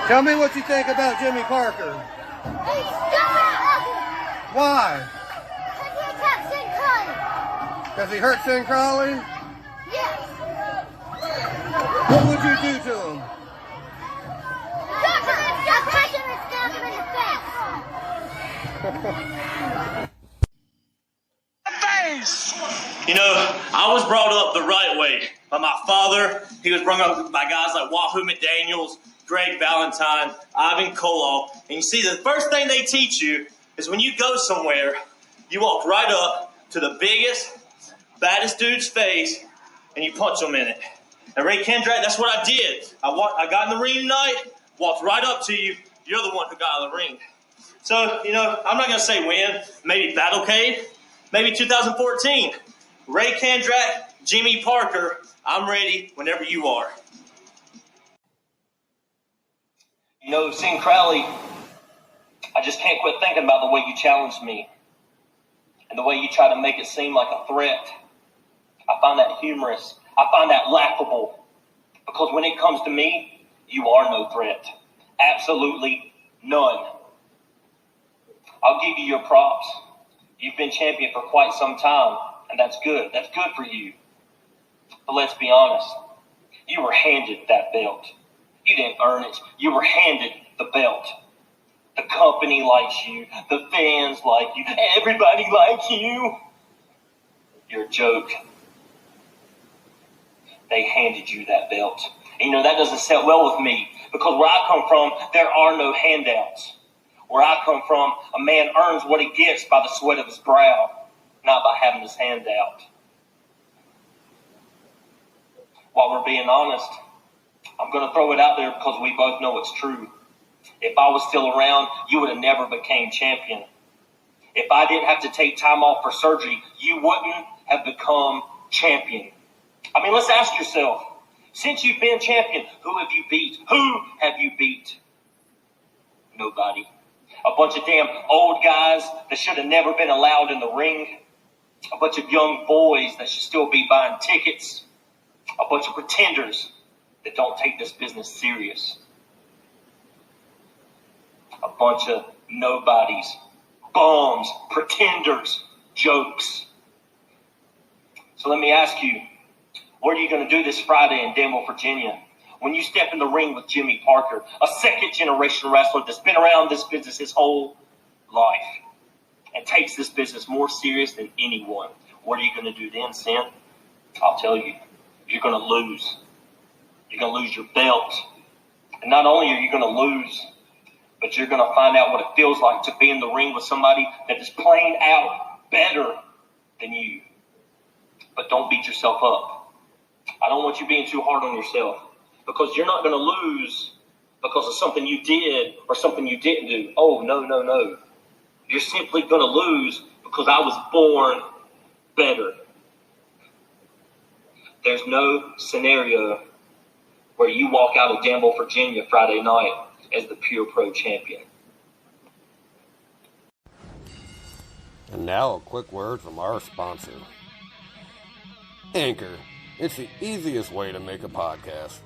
Tell me what you think about Jimmy Parker. He's stupid. Why? Because he attacked Sin Crowley. Because he hurt Sin Crowley? Yes. What would you do to him? Just punch him and stab him in the face. You know, I was brought up the right way by my father. He was brought up by guys like Wahoo McDaniels, Greg Valentine, Ivan Koloff. And you see, the first thing they teach you is when you go somewhere, you walk right up to the biggest, baddest dude's face, and you punch him in it. And Ray Kendrick, that's what I did. I got in the ring tonight, walked right up to you. You're the one who got out of the ring. So, you know, I'm not going to say when. Maybe Battlecade. Maybe 2014. Ray Kendrick, Jimmy Parker, I'm ready whenever you are. You know, Sin Crowley, I just can't quit thinking about the way you challenged me and the way you try to make it seem like a threat. I find that humorous. I find that laughable. Because when it comes to me, you are no threat. Absolutely none. I'll give you your props. You've been champion for quite some time, and that's good. That's good for you. But let's be honest. You were handed that belt. You didn't earn it. You were handed the belt. The company likes you. The fans like you. Everybody likes you. You're a joke. They handed you that belt. And you know, that doesn't sit well with me, because where I come from, there are no handouts. Where I come from, a man earns what he gets by the sweat of his brow, not by having his hand out. While we're being honest, I'm going to throw it out there because we both know it's true. If I was still around, you would have never became champion. If I didn't have to take time off for surgery, you wouldn't have become champion. I mean, let's ask yourself, since you've been champion, who have you beat? Who have you beat? Nobody. A bunch of damn old guys that should have never been allowed in the ring. A bunch of young boys that should still be buying tickets. A bunch of pretenders that don't take this business serious. A bunch of nobodies, bums, pretenders, jokes. So let me ask you, what are you going to do this Friday in Danville, Virginia? When you step in the ring with Jimmy Parker, a second-generation wrestler that's been around this business his whole life and takes this business more serious than anyone, what are you going to do then, Sin? I'll tell you, you're going to lose. You're going to lose your belt. And not only are you going to lose, but you're going to find out what it feels like to be in the ring with somebody that is plain out better than you. But don't beat yourself up. I don't want you being too hard on yourself. Because you're not going to lose because of something you did or something you didn't do. Oh, no. You're simply going to lose because I was born better. There's no scenario where you walk out of Danville, Virginia Friday night as the Pure Pro champion. And now a quick word from our sponsor. Anchor. It's the easiest way to make a podcast.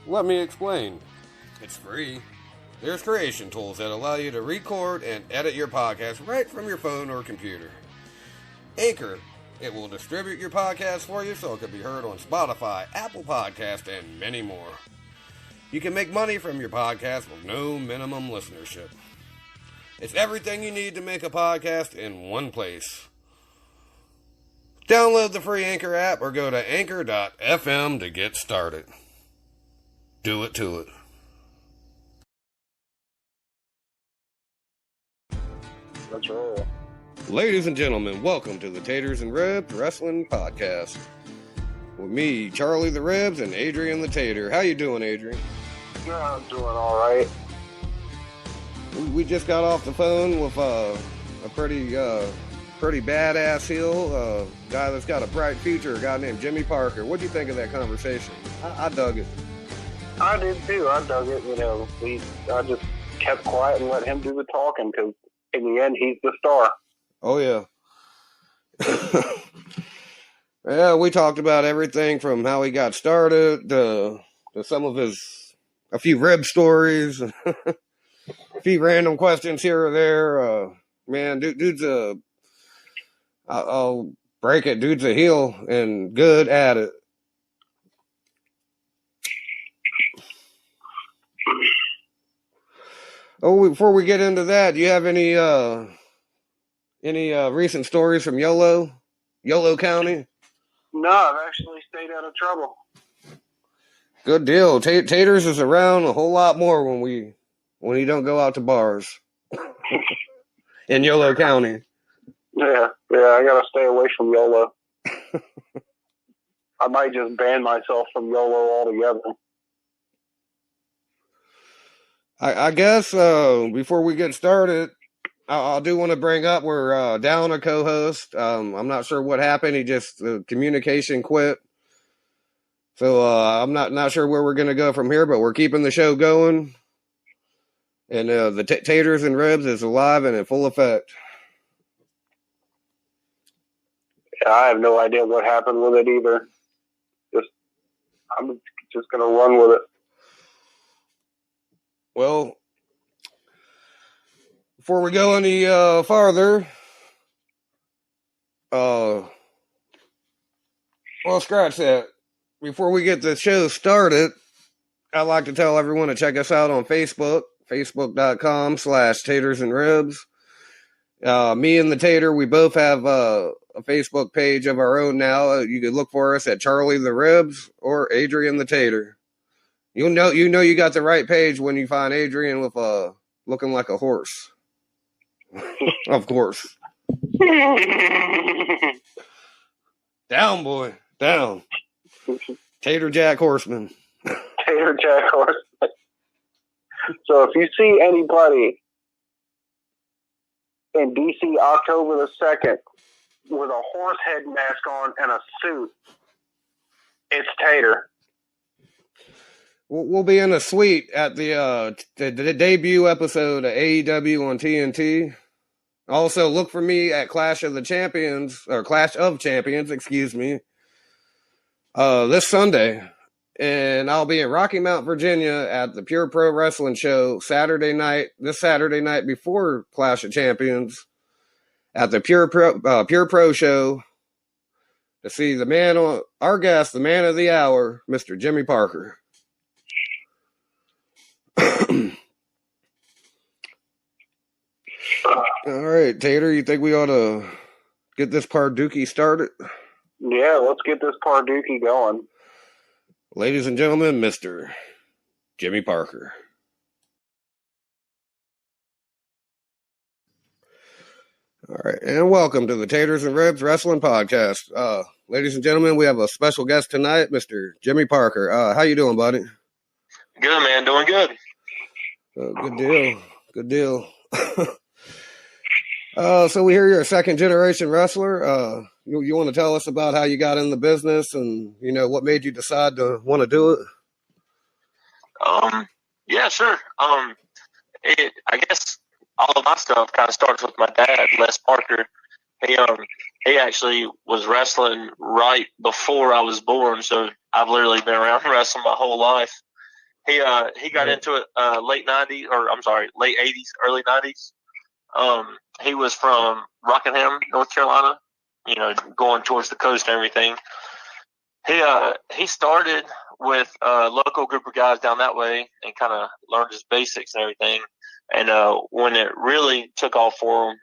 Let me explain. It's free. There's creation tools that allow you to record and edit your podcast right from your phone or computer. Anchor, it will distribute your podcast for you so it can be heard on Spotify, Apple Podcast, and many more. You can make money from your podcast with no minimum listenership. It's everything you need to make a podcast in one place. Download the free Anchor app or go to anchor.fm to get started. Do it to it. That's right. Ladies and gentlemen, welcome to the Taters and Rebs Wrestling Podcast. With me, Charlie the Rebs, and Adrian the Tater. How you doing, Adrian? Yeah, I'm doing all right. We just got off the phone with a pretty badass heel, guy that's got a bright future, a guy named Jimmy Parker. What'd you think of that conversation? I dug it. I did too. I dug it. You know, I just kept quiet and let him do the talking because in the end, he's the star. Oh yeah. Yeah, we talked about everything from how he got started to some of his, a few rib stories, a few random questions here or there. Man, dude's I'll break it. Dude's a heel and good at it. Oh, before we get into that, do you have any recent stories from Yolo County? No, I've actually stayed out of trouble. Good deal. Taters is around a whole lot more when you don't go out to bars in Yolo County. Yeah, I gotta stay away from YOLO. I might just ban myself from YOLO altogether. I guess before we get started, I do want to bring up we're down a co-host. I'm not sure what happened. He just communication quit. So I'm not sure where we're going to go from here, but we're keeping the show going. And the Taters and Ribs is alive and in full effect. Yeah, I have no idea what happened with it either. I'm just going to run with it. Well, before we go any farther, well, scratch that. Before we get the show started, I'd like to tell everyone to check us out on Facebook, facebook.com/Taters and Ribs. Me and the Tater, we both have a Facebook page of our own now. You can look for us at Charlie the Ribs or Adrian the Tater. You know you got the right page when you find Adrian with looking like a horse. Of course. Down, boy. Down. Tater Jack Horseman. Tater Jack Horseman. So if you see anybody in DC October the 2nd with a horse head mask on and a suit, it's Tater. We'll be in a suite at the debut episode of AEW on TNT. Also, look for me at Clash of Champions, excuse me, this Sunday. And I'll be in Rocky Mount, Virginia at the Pure Pro Wrestling Show this Saturday night before Clash of Champions at the Pure Pro Show to see our guest, the man of the hour, Mr. Jimmy Parker. All right, Tater, you think we ought to get this Pardookie started? Yeah, let's get this Pardookie going. Ladies and gentlemen, Mr. Jimmy Parker. All right, and welcome to the Taters and Ribs Wrestling Podcast. Ladies and gentlemen, we have a special guest tonight, Mr. Jimmy Parker. How you doing, buddy? Good, man. Doing good. Good deal. Good deal. So we hear you're a second-generation wrestler. You want to tell us about how you got in the business and, what made you decide to want to do it? Yeah, sure. I guess all of my stuff kind of starts with my dad, Les Parker. He actually was wrestling right before I was born, so I've literally been around wrestling my whole life. He got into it late 80s, early 90s. He was from Rockingham, North Carolina, going towards the coast and everything. He started with a local group of guys down that way and kind of learned his basics and everything. And when it really took off for him,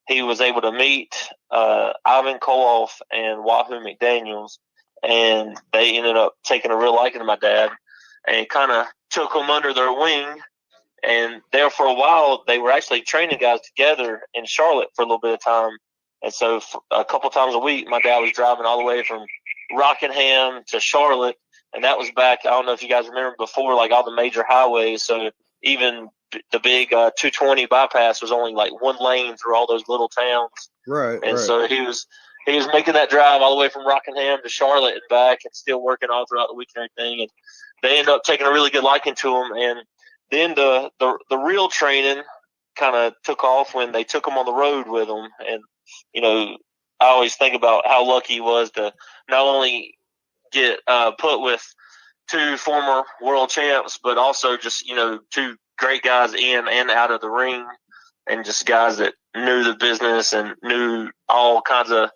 he was able to meet Ivan Koloff and Wahoo McDaniels, and they ended up taking a real liking to my dad and kind of took him under their wing. And there for a while, they were actually training guys together in Charlotte for a little bit of time. And so a couple times a week, my dad was driving all the way from Rockingham to Charlotte. And that was back, I don't know if you guys remember before, like all the major highways. So even the big 220 bypass was only like one lane through all those little towns. Right. And so he was making that drive all the way from Rockingham to Charlotte and back and still working all throughout the week and everything. And they ended up taking a really good liking to him. And then the real training kind of took off when they took him on the road with them. And, I always think about how lucky he was to not only get put with two former world champs, but also just, two great guys in and out of the ring, and just guys that knew the business and knew all kinds of,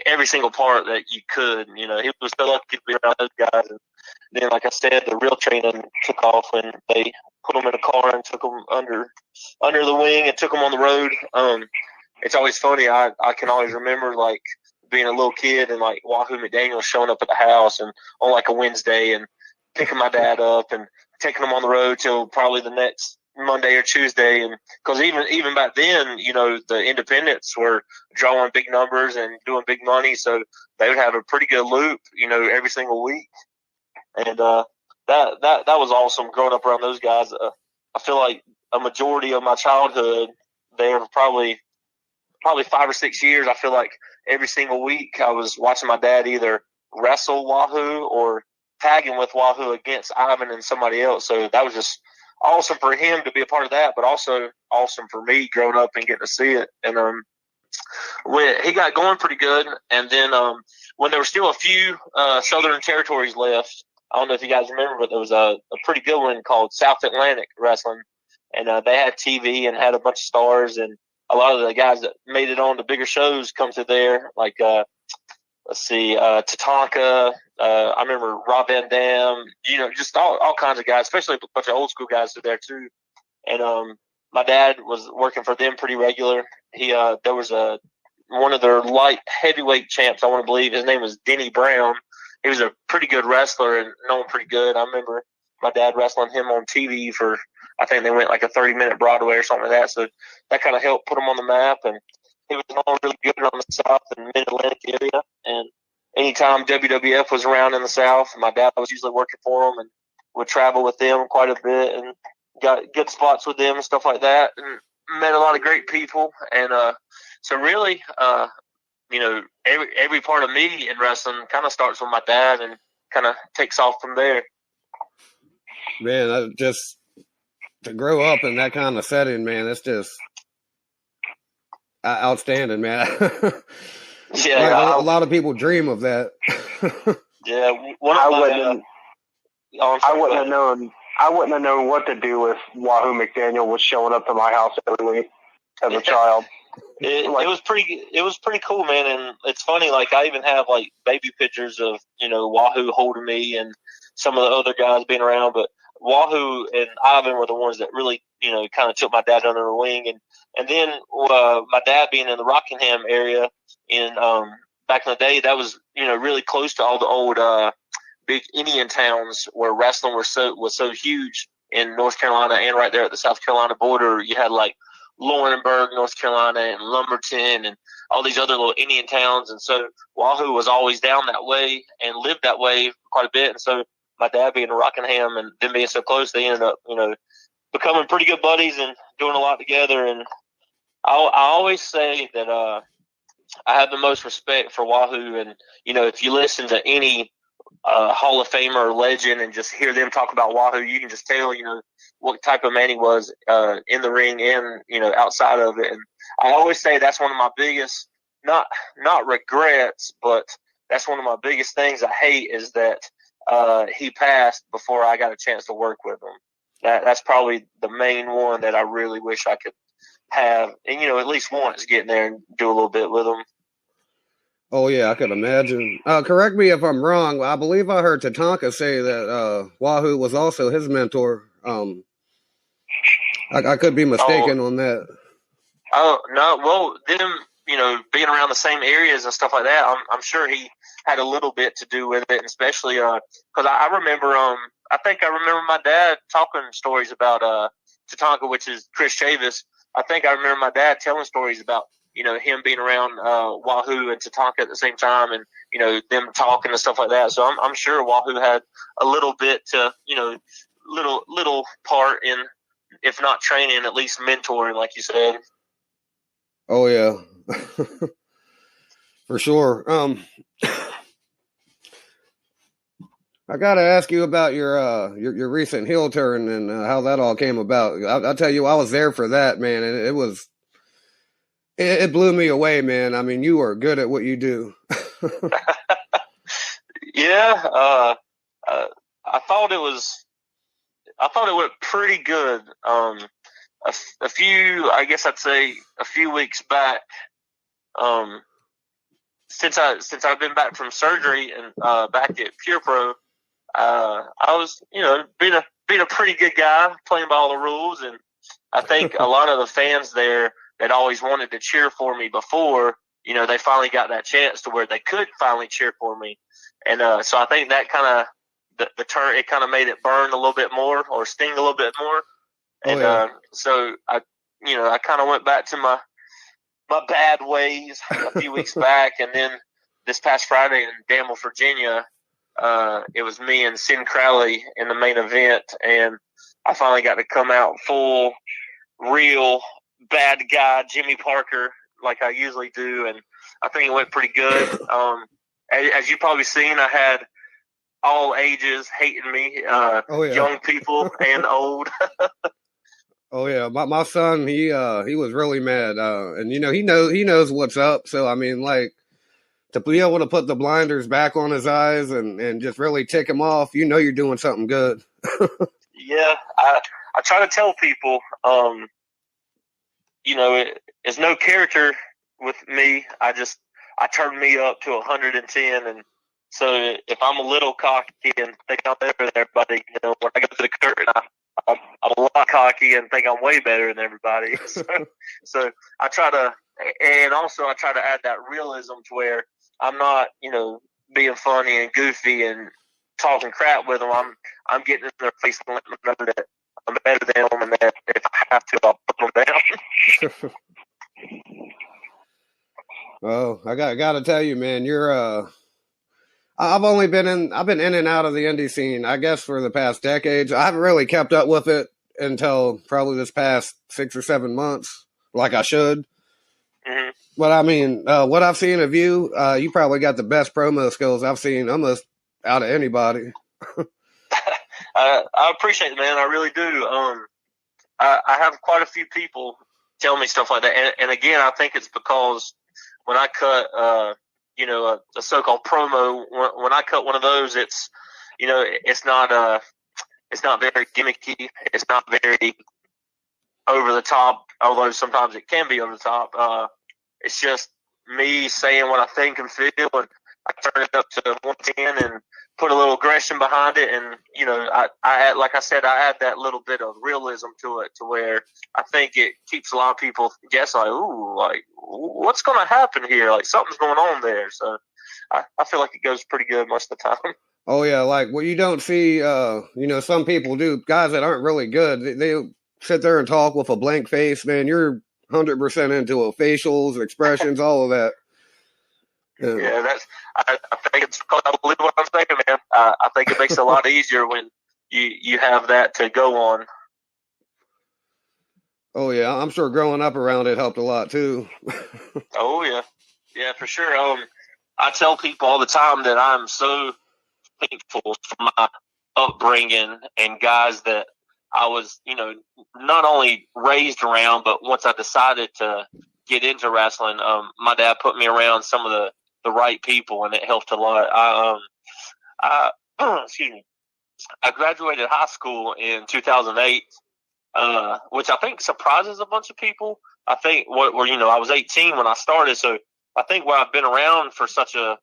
every single part that you could. He was so lucky to be around those guys. And then, like I said, the real training took off when they put him in a car and took him under the wing and took him on the road. It's always funny. I can always remember, like, being a little kid and, like, Wahoo McDaniel showing up at the house and on, like, a Wednesday and picking my dad up and taking him on the road till probably the next Monday or Tuesday. And because even back then, the independents were drawing big numbers and doing big money, so they would have a pretty good loop, every single week. And that was awesome growing up around those guys. I feel like a majority of my childhood there, probably 5 or 6 years, I feel like every single week I was watching my dad either wrestle Wahoo or tagging with Wahoo against Ivan and somebody else. So that was just awesome for him to be a part of that, but also awesome for me growing up and getting to see it. And when he got going pretty good, and then when there were still a few Southern territories left, I don't know if you guys remember, but there was a pretty good one called South Atlantic Wrestling, and they had TV and had a bunch of stars, and a lot of the guys that made it on the bigger shows come to there, like Tatanka. I remember Rob Van Dam, just all kinds of guys, especially a bunch of old school guys were there too. And my dad was working for them pretty regular. There was one of their light heavyweight champs, I want to believe. His name was Denny Brown. He was a pretty good wrestler and known pretty good. I remember my dad wrestling him on TV for, I think they went like a 30-minute Broadway or something like that. So that kind of helped put him on the map. And he was known really good on the South and Mid-Atlantic area. And anytime WWF was around in the South, my dad was usually working for them and would travel with them quite a bit and got good spots with them and stuff like that, and met a lot of great people. And so really, every part of me in wrestling kind of starts with my dad and kind of takes off from there. Man, just to grow up in that kind of setting, man, it's just outstanding, man. Yeah, a lot of people dream of that. Yeah, I wouldn't have known what to do if Wahoo McDaniel was showing up to my house every week as a child. It was pretty cool, man. And it's funny, like, I even have like baby pictures of Wahoo holding me and some of the other guys being around, but Wahoo and Ivan were the ones that really kind of took my dad under the wing. And then my dad being in the Rockingham area in back in the day, that was really close to all the old big Indian towns where wrestling was so huge in North Carolina, and right there at the South Carolina border, you had like Laurinburg, North Carolina, and Lumberton, and all these other little Indian towns. And so Wahoo was always down that way and lived that way quite a bit. And so my dad being in Rockingham and them being so close, they ended up, becoming pretty good buddies and doing a lot together. And I always say that I have the most respect for Wahoo. And, if you listen to any Hall of Famer or legend and just hear them talk about Wahoo, you can just tell, what type of man he was in the ring and, outside of it. And I always say that's one of my biggest, not regrets, but that's one of my biggest things I hate is that he passed before I got a chance to work with him. That's probably the main one that I really wish I could have, and at least once get in there and do a little bit with him. Oh yeah, I could imagine. Correct me if I'm wrong. I believe I heard Tatanka say that Wahoo was also his mentor. I could be mistaken on that. Oh no, well, them being around the same areas and stuff like that, I'm sure he had a little bit to do with it, and especially because I remember I think I remember my dad talking stories about Tatanka, which is Chris Chavis. I think I remember my dad telling stories about him being around Wahoo and Tatanka at the same time, and them talking and stuff like that. So I'm sure Wahoo had a little bit to little part in, if not training, at least mentoring, like you said. Oh yeah, for sure. I gotta ask you about your recent heel turn and how that all came about. I'll tell you, I was there for that, man, and it blew me away, man. I mean, you are good at what you do. Yeah, I thought it went pretty good. A few, I guess I'd say a few weeks back, since I've been back from surgery and back at Pure Pro, I was, being a pretty good guy, playing by all the rules, and I think a lot of the fans there that always wanted to cheer for me before, they finally got that chance to where they could finally cheer for me, and so I think that kind of the turn, it kind of made it burn a little bit more or sting a little bit more, and so I kind of went back to my bad ways a few weeks back, and then this past Friday in Danville, Virginia, it was me and Sin Crowley in the main event, and I finally got to come out full, real bad guy Jimmy Parker like I usually do, and I think it went pretty good. As you probably seen, I had all ages hating me, young people and old. Oh yeah, my son, he was really mad, and he knows what's up. So I mean, like, to be able to put the blinders back on his eyes and just really tick him off, you're doing something good. Yeah, I try to tell people, there's no character with me. I turn me up to 110, and so if I'm a little cocky and think I'm better than everybody, when I go to the curtain, I'm a lot cocky and think I'm way better than everybody. So I try to, and also I try to add that realism to where I'm not, being funny and goofy and talking crap with them. I'm getting in their face and letting them know that I'm better than them, and that if I have to, I'll put them down. Well, I got to tell you, man, you're I've been in and out of the indie scene, I guess, for the past decades. I haven't really kept up with it until probably this past 6 or 7 months, like I should. Mm-hmm. But I mean, what I've seen of you, you probably got the best promo skills I've seen almost out of anybody. I appreciate it, man. I really do. I have quite a few people tell me stuff like that, and again, I think it's because when I cut, a so-called promo, when I cut one of those, it's, it's not very gimmicky. It's not very over the top, although sometimes it can be over the top. It's just me saying what I think and feel, and I turn it up to 110 and put a little aggression behind it, and I add, like I said, I add that little bit of realism to it, to where I think it keeps a lot of people guessing, like, ooh, like, what's going to happen here? Like, something's going on there. So I feel like it goes pretty good most of the time. Oh yeah, like what you don't see, some people do, guys that aren't really good, they sit there and talk with a blank face. Man, you're 100% into it, facials, expressions, all of that. Yeah, I think it's because I believe what I'm saying, man. I think it makes it a lot easier when you have that to go on. Oh yeah, I'm sure growing up around it helped a lot too. Oh yeah, for sure. I tell people all the time that I'm so thankful for my upbringing and guys that I was, not only raised around, but once I decided to get into wrestling, my dad put me around some of the right people, and it helped a lot. Excuse me. I graduated high school in 2008, which I think surprises a bunch of people. I think I was 18 when I started, so I think where I've been around for such a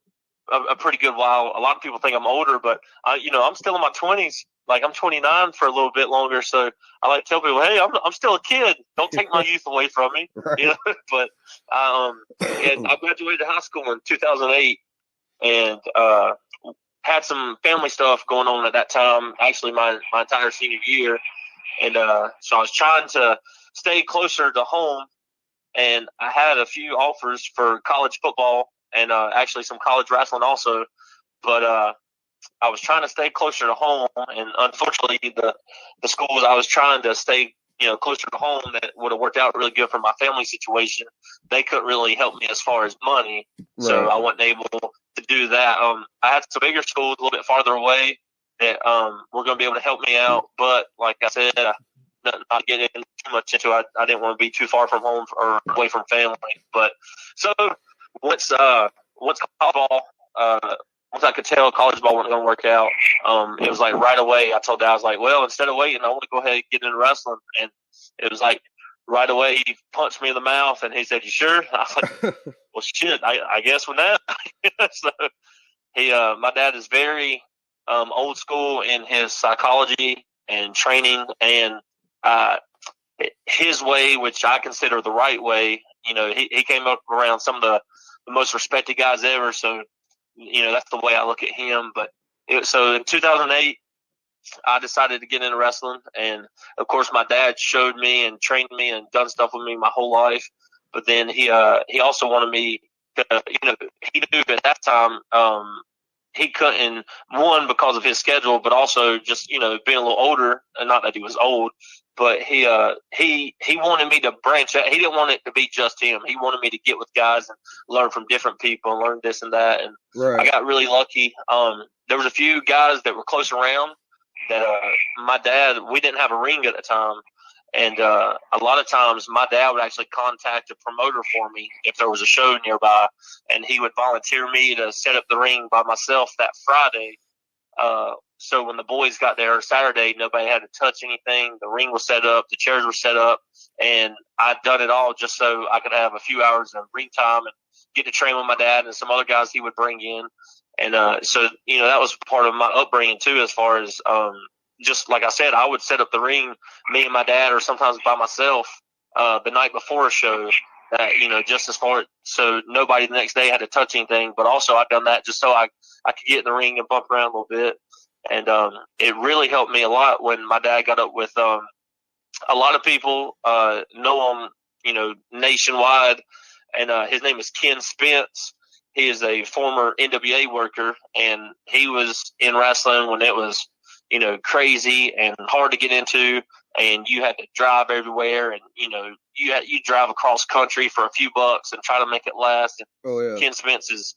pretty good while, a lot of people think I'm older, but I'm still in my 20s. Like, I'm 29 for a little bit longer, so I like to tell people, hey, I'm still a kid. Don't take my youth away from me. Right. But I graduated high school in 2008, and had some family stuff going on at that time, actually my entire senior year. And so I was trying to stay closer to home, and I had a few offers for college football and actually some college wrestling also. But I was trying to stay closer to home, and unfortunately the schools I was trying to stay closer to home that would have worked out really good for my family situation, they couldn't really help me as far as money. Right. So I wasn't able to do that. I had some bigger schools a little bit farther away that were going to be able to help me out, but like I said, not getting too much into it, I didn't want to be too far from home or away from family. But so once college ball once I could tell college ball wasn't going to work out, it was like right away I told Dad, I was like, well, instead of waiting, I want to go ahead and get into wrestling. And it was like right away he punched me in the mouth and he said, you sure? I was like, well, shit, I guess with that. So my dad is very old school in his psychology and training, and his way, which I consider the right way, he came up around some of the most respected guys ever. So, that's the way I look at him. But so in 2008, I decided to get into wrestling. And of course, my dad showed me and trained me and done stuff with me my whole life. But then he also wanted me to, he knew at that time, he couldn't, one, because of his schedule, but also just, being a little older, and not that he was old, but he wanted me to branch out. He didn't want it to be just him. He wanted me to get with guys and learn from different people and learn this and that. And I got really lucky. There was a few guys that were close around that my dad, we didn't have a ring at the time. And a lot of times my dad would actually contact a promoter for me if there was a show nearby, and he would volunteer me to set up the ring by myself that Friday. So when the boys got there Saturday, nobody had to touch anything. The ring was set up, the chairs were set up, and I'd done it all just so I could have a few hours of ring time and get to train with my dad and some other guys he would bring in. And so, that was part of my upbringing too, as far as just like I said, I would set up the ring, me and my dad, or sometimes by myself, the night before a show. Just as far so nobody the next day had to touch anything. But also I've done that just so I could get in the ring and bump around a little bit. And it really helped me a lot when my dad got up with a lot of people know him, nationwide, and his name is Ken Spence. He is a former NWA worker, and he was in wrestling when it was crazy and hard to get into, and you had to drive everywhere, and you drive across country for a few bucks and try to make it last. And Ken Spence is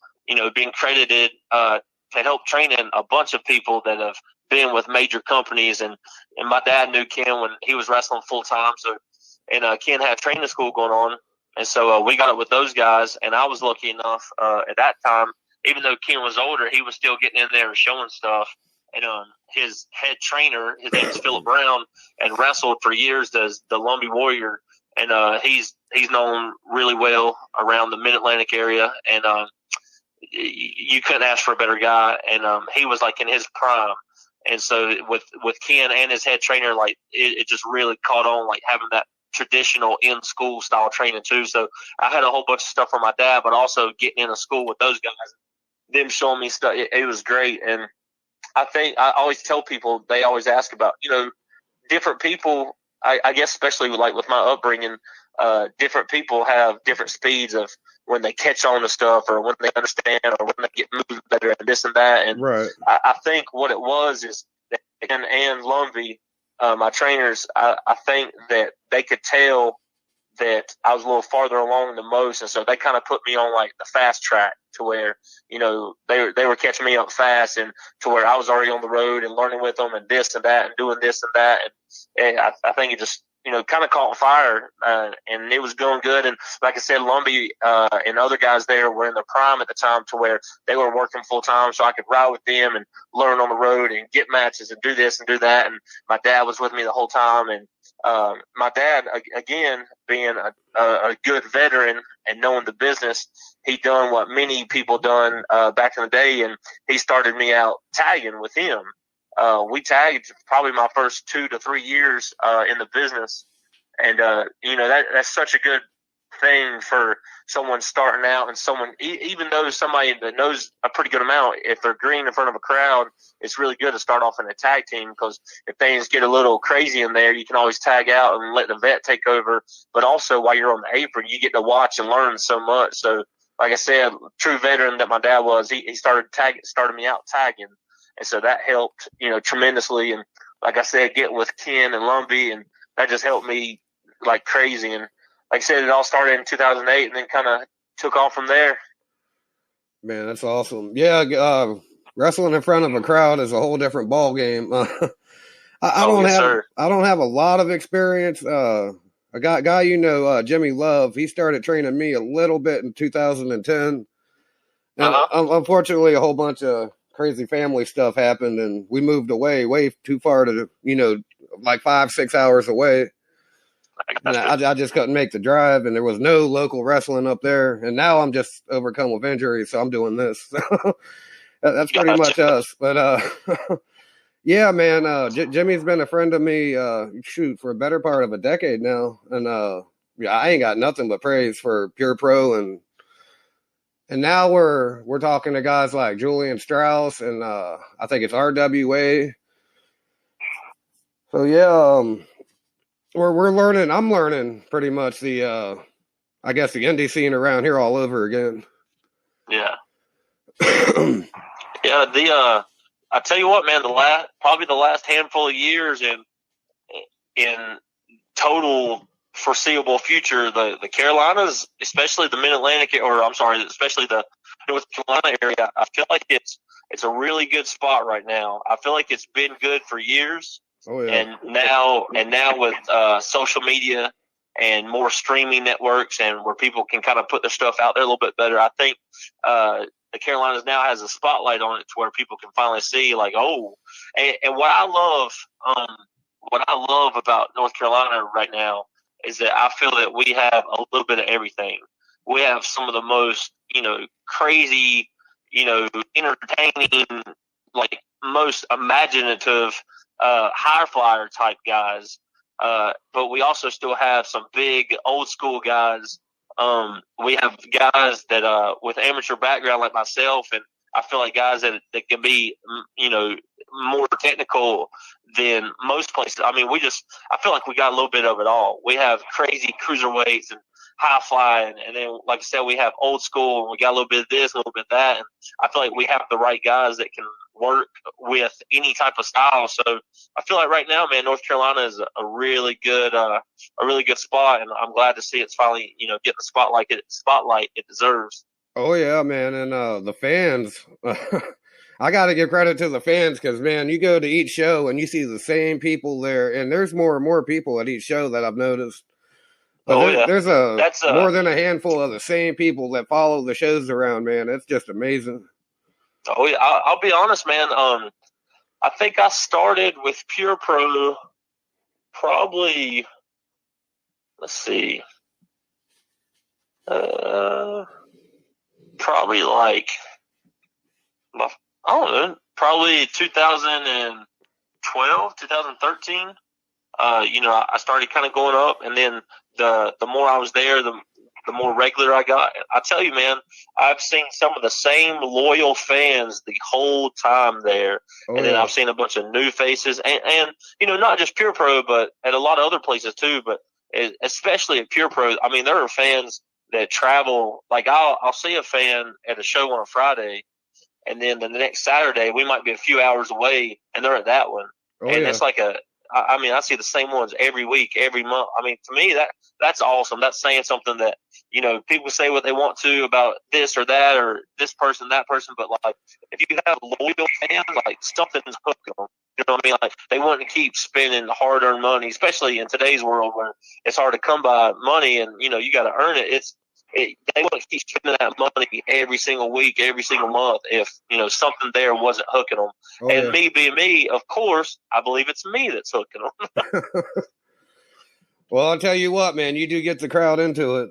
being credited to help training a bunch of people that have been with major companies, and my dad knew Ken when he was wrestling full time. So Ken had training school going on, and so we got up with those guys, and I was lucky enough at that time, even though Ken was older, he was still getting in there and showing stuff. And his head trainer, his name is Philip Brown, and wrestled for years as the Lumbee Warrior. And he's known really well around the Mid-Atlantic area. And you couldn't ask for a better guy. And he was like in his prime. And so with Ken and his head trainer, like it just really caught on, like having that traditional in-school style training too. So I had a whole bunch of stuff from my dad, but also getting into school with those guys, them showing me stuff. It was great. And I think I always tell people, they always ask about, different people, I guess, especially like with my upbringing, different people have different speeds of when they catch on to stuff, or when they understand, or when they get moving better and this and that. And I think what it was is that, and Lumbee, my trainers, I think that they could tell that I was a little farther along than most. And so they kind of put me on like the fast track to where, they were catching me up fast, and to where I was already on the road and learning with them and this and that and doing this and that. And I think it just, kind of caught fire, and it was going good. And like I said, Lumbee and other guys there were in their prime at the time, to where they were working full time, so I could ride with them and learn on the road and get matches and do this and do that. And my dad was with me the whole time. And my dad, again, being a good veteran and knowing the business, he done what many people done back in the day, and he started me out tagging with him. We tagged probably my first 2 to 3 years in the business. And, that's such a good thing for someone starting out, and someone, even though somebody that knows a pretty good amount, if they're green in front of a crowd, it's really good to start off in a tag team, because if things get a little crazy in there, you can always tag out and let the vet take over. But also, while you're on the apron, you get to watch and learn so much. So, like I said, true veteran that my dad was, he started me out tagging. And so that helped, tremendously. And like I said, getting with Ken and Lumbee, and that just helped me like crazy. And like I said, it all started in 2008 and then kind of took off from there. Man, that's awesome. Yeah, wrestling in front of a crowd is a whole different ball game. I don't have a lot of experience. A guy Jimmy Love, he started training me a little bit in 2010. And unfortunately, a whole bunch of crazy family stuff happened, and we moved away way too far to, like 5-6 hours away. And I just couldn't make the drive, and there was no local wrestling up there. And now I'm just overcome with injury, so I'm doing this. So that's pretty much us. But yeah, man, Jimmy's been a friend of me, for a better part of a decade now. And I ain't got nothing but praise for Pure Pro, and now we're talking to guys like Julian Strauss, and I think it's RWA. So yeah, we're learning. I'm learning pretty much the I guess the indie scene around here all over again. Yeah. Yeah. I tell you what, man, probably the last handful of years in total foreseeable future, the Carolinas, especially the Mid-Atlantic, especially the North Carolina area, I feel like it's a really good spot right now. I feel like it's been good for years. Oh, yeah. And now with social media and more streaming networks, and where people can kind of put their stuff out there a little bit better, I think the Carolinas now has a spotlight on it to where people can finally see, like, and what I love about North Carolina right now is that I feel that we have a little bit of everything. We have some of the most, crazy, entertaining, like most imaginative, high flyer type guys. But we also still have some big old school guys. We have guys that, with amateur background like myself, and I feel like guys that can be, more technical than most places. I mean, I feel like we got a little bit of it all. We have crazy cruiserweights and high flying, and then, like I said, we have old school, and we got a little bit of this, a little bit of that, and I feel like we have the right guys that can work with any type of style. So I feel like right now, man, North Carolina is a really good spot, and I'm glad to see it's finally, getting the spotlight it deserves. Oh yeah, man, and the fans. I got to give credit to the fans because, man, you go to each show and you see the same people there, and there's more and more people at each show that I've noticed. But there's more than a handful of the same people that follow the shows around, man. It's just amazing. Oh yeah, I'll be honest, man. I think I started with Pure Pro probably. Let's see. Probably like, I don't know, probably 2012, 2013. I started kind of going up, and then the more I was there, the more regular I got. I tell you, man, I've seen some of the same loyal fans the whole time there. And then I've seen a bunch of new faces, and not just Pure Pro, but at a lot of other places too, but especially at Pure Pro. I mean, there are fans that travel. Like, I'll see a fan at a show on a Friday, and then the next Saturday we might be a few hours away, and they're at that one. It's like I see the same ones every week, every month. I mean, to me, that's awesome. That's saying something that, people say what they want to about this or that or this person, that person. But, like, if you have loyal fans, like, something's hooking them. You know what I mean? Like, they want to keep spending hard-earned money, especially in today's world where it's hard to come by money and, you got to earn it. They want to keep spending that money every single week, every single month if, something there wasn't hooking them. Me being me, of course, I believe it's me that's hooking them. Well, I'll tell you what, man, you do get the crowd into it.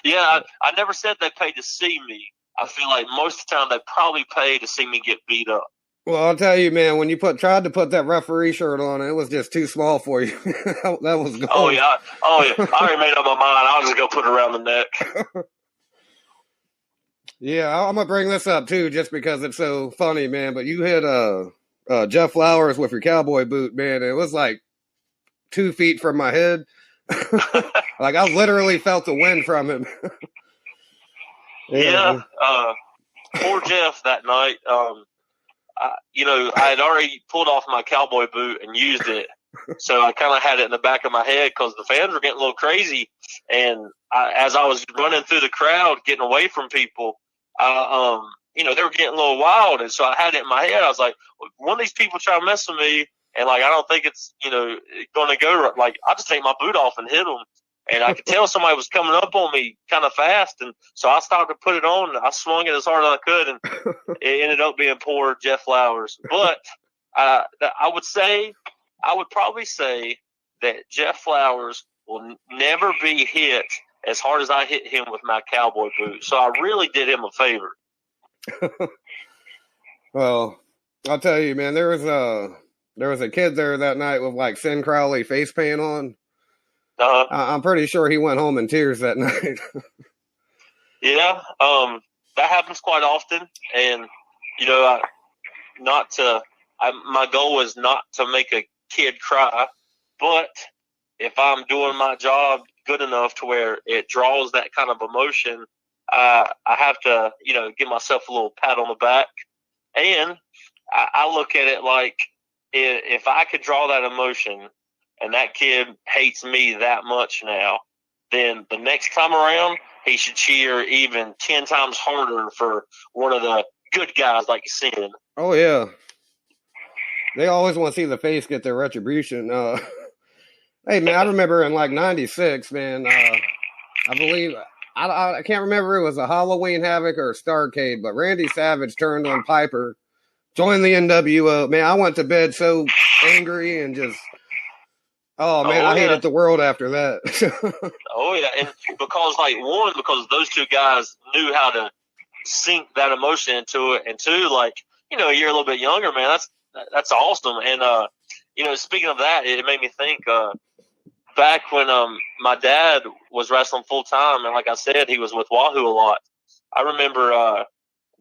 Yeah, I never said they paid to see me. I feel like most of the time they probably pay to see me get beat up. Well, I'll tell you, man, when you tried to put that referee shirt on, it was just too small for you. That was gone. Oh, yeah. I already made up my mind. I was just going to put it around the neck. Yeah, I'm going to bring this up, too, just because it's so funny, man. But you hit Jeff Flowers with your cowboy boot, man. It was like 2 feet from my head. Like, I literally felt the wind from him. Yeah. Poor Jeff that night. I had already pulled off my cowboy boot and used it, so I kind of had it in the back of my head because the fans were getting a little crazy. And as I was running through the crowd, getting away from people, they were getting a little wild, and so I had it in my head. I was like, one of these people try to mess with me, and, like, I don't think it's going to go right. Like, I just take my boot off and hit them. and I could tell somebody was coming up on me kind of fast, and so I started to put it on. I swung it as hard as I could, and it ended up being poor Jeff Flowers. But I would probably say that Jeff Flowers will never be hit as hard as I hit him with my cowboy boot. So I really did him a favor. Well, I'll tell you, man, there was a kid there that night with like Sin Crowley face paint on. I'm pretty sure he went home in tears that night. Yeah, that happens quite often, and you know, my goal is not to make a kid cry, but if I'm doing my job good enough to where it draws that kind of emotion, I have to, you know, give myself a little pat on the back. And I look at it like if I could draw that emotion and that kid hates me that much now, then the next time around, he should cheer even 10 times harder for one of the good guys like Sin. Oh, yeah. They always want to see the face get their retribution. Hey, man, I remember in like 96, man, I believe, I can't remember if it was a Halloween Havoc or a Starrcade, but Randy Savage turned on Piper, joined the NWO. Man, I went to bed so angry and just, I hated the world after that. Oh, yeah, and because those two guys knew how to sink that emotion into it, and two, like, you know, you're a little bit younger, man, that's awesome. And, you know, speaking of that, it made me think, back when my dad was wrestling full time, and like I said, he was with Wahoo a lot. I remember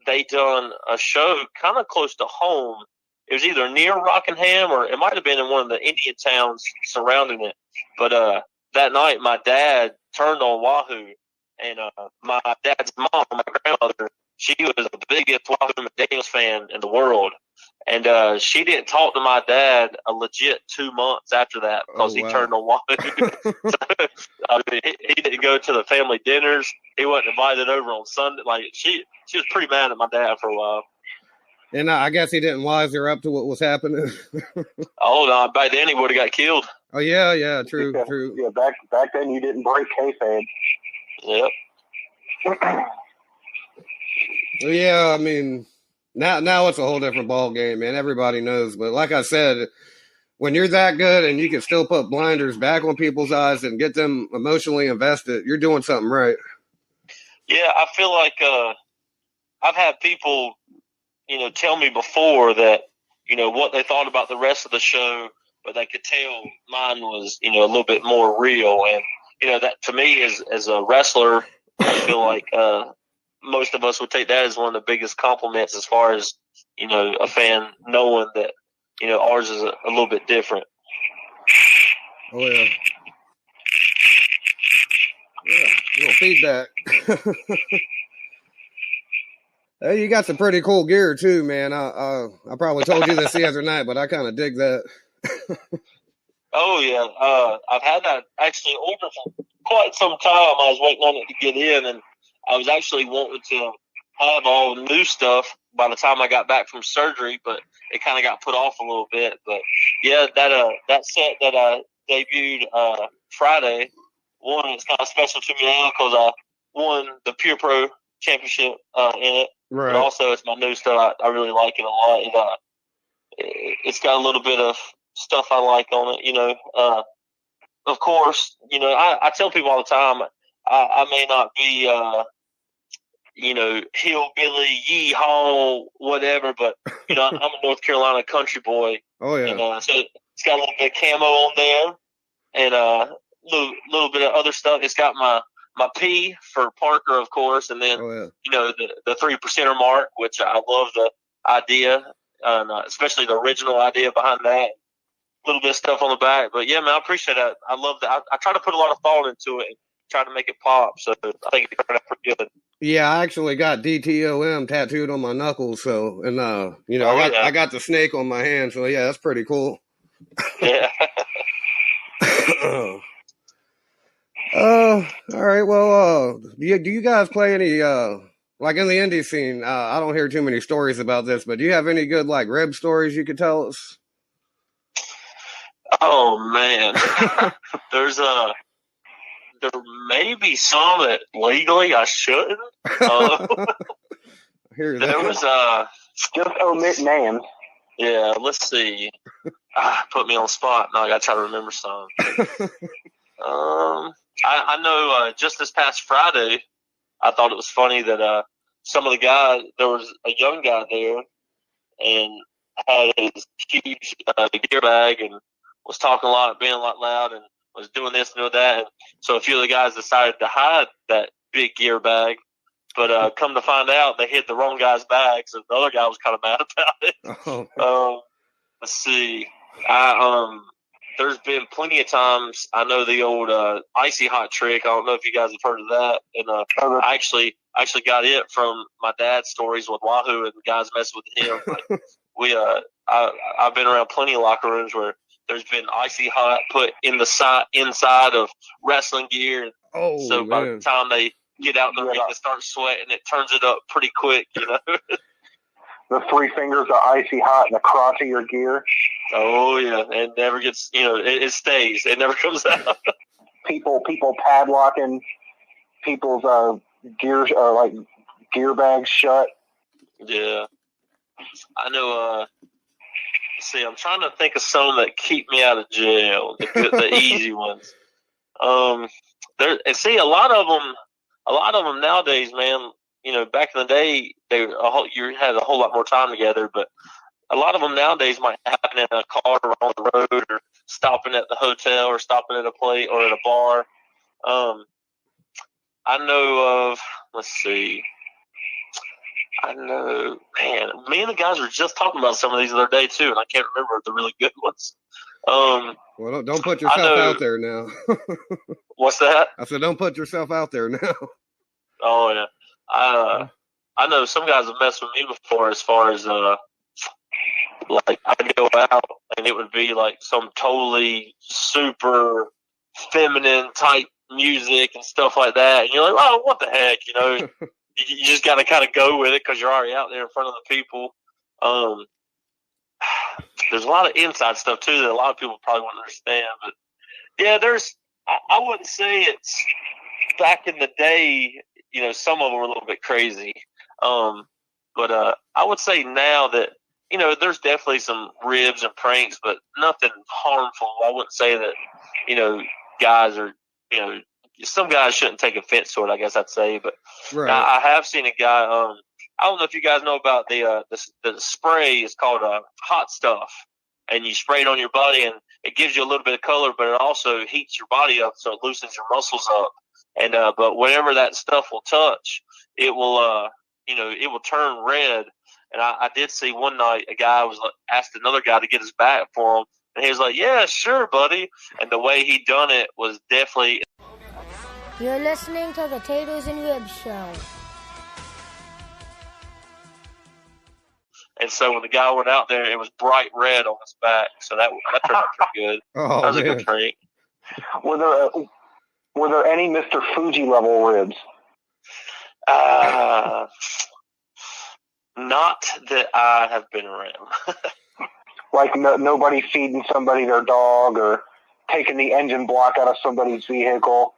they done a show kind of close to home. It was either near Rockingham or it might have been in one of the Indian towns surrounding it. But that night, my dad turned on Wahoo, and my dad's mom, my grandmother, she was the biggest Wahoo McDaniels fan in the world. And she didn't talk to my dad a legit 2 months after that because he turned on Wahoo. He didn't go to the family dinners. He wasn't invited over on Sunday. Like she was pretty mad at my dad for a while. And I guess he didn't wise her up to what was happening. Oh no! Back then he would have got killed. Oh yeah, true. Yeah, back then you didn't break kayfabe. Yep. Yeah, I mean. Now it's a whole different ball game, man. Everybody knows. But like I said, when you're that good and you can still put blinders back on people's eyes and get them emotionally invested, you're doing something right. Yeah, I feel like I've had people, you know, tell me before that, you know, what they thought about the rest of the show, but they could tell mine was, you know, a little bit more real. And, you know, that to me as a wrestler, I feel like most of us would take that as one of the biggest compliments as far as, you know, a fan knowing that, you know, ours is a little bit different. Oh, yeah. Yeah, little feedback. Hey, you got some pretty cool gear, too, man. I probably told you this the other night, but I kind of dig that. Oh, yeah. I've had that actually ordered for quite some time. I was waiting on it to get in, and I was actually wanting to have all new stuff by the time I got back from surgery, but it kind of got put off a little bit. But yeah, that set that I debuted Friday, one, it's kind of special to me now because I won the Pure Pro Championship in it. Right. But also, it's my new stuff. I really like it a lot. It's got a little bit of stuff I like on it. You know, of course, you know, I tell people all the time. I may not be, you know, hillbilly, yeehaw, whatever, but, you know, I'm a North Carolina country boy. Oh, yeah. And, so it's got a little bit of camo on there and a little bit of other stuff. It's got my P for Parker, of course, and then, you know, the 3%er mark, which I love the idea, and especially the original idea behind that. A little bit of stuff on the back. But, yeah, man, I appreciate that. I love that. I try to put a lot of thought into it. Try to make it pop, so I think it turned out pretty good. Yeah, I actually got DTOM tattooed on my knuckles, so and you know, I got the snake on my hand, so yeah, that's pretty cool. Yeah. All right. Well, do you guys play any like in the indie scene? I don't hear too many stories about this, but do you have any good like rib stories you could tell us? Oh man, there may be some that legally I shouldn't. Hear There that? was Just omit names. yeah. Let's see. Put me on the spot. Now I got to try to remember some. I know. Just this past Friday, I thought it was funny that some of the guys. There was a young guy there, and had his huge gear bag and was talking a lot, being a lot loud, and was doing this and doing that. And so a few of the guys decided to hide that big gear bag. But come to find out, they hit the wrong guy's bag, so the other guy was kind of mad about it. Oh. Let's see. There's been plenty of times. I know the old icy hot trick. I don't know if you guys have heard of that. And I actually got it from my dad's stories with Wahoo and the guys messing with him. But I've been around plenty of locker rooms where there's been icy hot put in the inside of wrestling gear. Oh, So by man. the time they get out in the ring and start sweating, it turns it up pretty quick, you know. The 3 fingers are icy hot in the crotch of your gear. Oh yeah, it never gets. You know, it stays. It never comes out. People padlocking people's gear gear bags shut. Yeah, I know. Let's see, I'm trying to think of some that keep me out of jail. The easy ones. There and see a lot of them nowadays, man. You know, back in the day, you had a whole lot more time together, but a lot of them nowadays might happen in a car or on the road or stopping at the hotel or stopping at a place or at a bar. I know of, let's see. I know, man, me and the guys were just talking about some of these the other day too, and I can't remember the really good ones. Well, don't put yourself out there now. What's that? I said, don't put yourself out there now. Oh, yeah. I know some guys have messed with me before as far as, like, I'd go out and it would be like some totally super feminine type music and stuff like that. And you're like, oh, what the heck, you know? You just got to kind of go with it because you're already out there in front of the people. There's a lot of inside stuff, too, that a lot of people probably won't understand. But, yeah, I wouldn't say it's back in the day, you know, some of them were a little bit crazy. But I would say now that, you know, there's definitely some ribs and pranks, but nothing harmful. I wouldn't say that, you know, guys are, you know, some guys shouldn't take offense to it, I guess I'd say. But Right. now, I have seen a guy, I don't know if you guys know about the spray. It's called Hot Stuff. And you spray it on your body, and it gives you a little bit of color, but it also heats your body up, so it loosens your muscles up. And but whenever that stuff will touch, it will, you know, it will turn red. And I did see one night a guy was asked another guy to get his back for him, and he was like, "Yeah, sure, buddy." And the way he done it was definitely. You're listening to the Taters and Ribs Show. And so when the guy went out there, it was bright red on his back. So that turned out pretty good. Oh, That was a man. good prank. Were there any Mr. Fuji level ribs? Not that I have been around. Like nobody feeding somebody their dog or taking the engine block out of somebody's vehicle?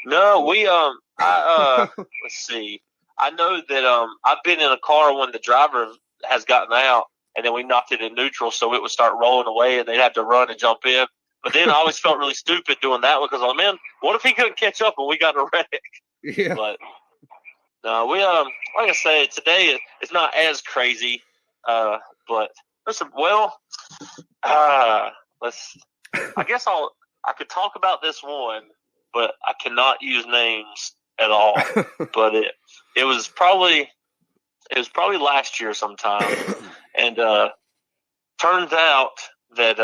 No, we let's see. I know that I've been in a car when the driver has gotten out, and then we knocked it in neutral, so it would start rolling away, and they'd have to run and jump in. But then I always felt really stupid doing that because, oh man, what if he couldn't catch up and we got in a wreck? Yeah. But no, we like I said, today it's not as crazy. But listen, well, let's. I guess I could talk about this one, but I cannot use names at all. But it was probably last year sometime, and turns out that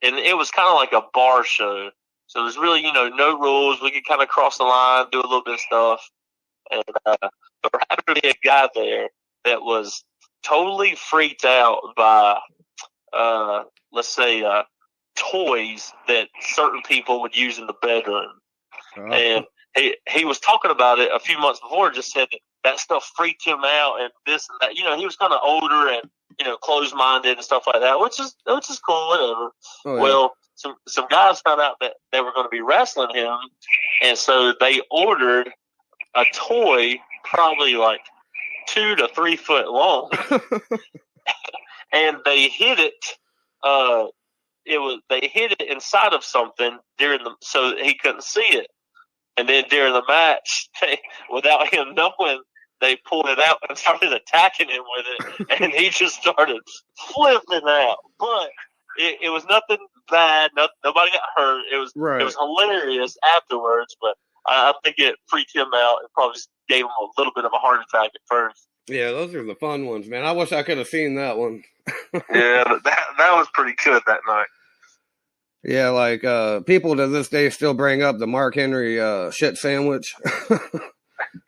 and it was kind of like a bar show. So there's really, you know, no rules. We could kind of cross the line, do a little bit of stuff. And but there happened to be a guy there that was totally freaked out by, let's say, toys that certain people would use in the bedroom. Oh. And he was talking about it a few months before, just said that stuff freaked him out and this and that. You know, he was kind of older and, you know, closed-minded and stuff like that, which is cool, whatever. Oh, yeah. Well, some guys found out that they were going to be wrestling him, and so they ordered a toy probably like 2 to 3 foot long, and they hid it. They hid it inside of something so he couldn't see it. And then during the match, without him knowing, they pulled it out and started attacking him with it, and he just started flipping out. But it was nothing bad. Nobody got hurt. It was hilarious afterwards, but I think it freaked him out. It probably just gave him a little bit of a heart attack at first. Yeah, those are the fun ones, man. I wish I could have seen that one. Yeah, that was pretty good that night. Yeah, like people to this day still bring up the Mark Henry shit sandwich.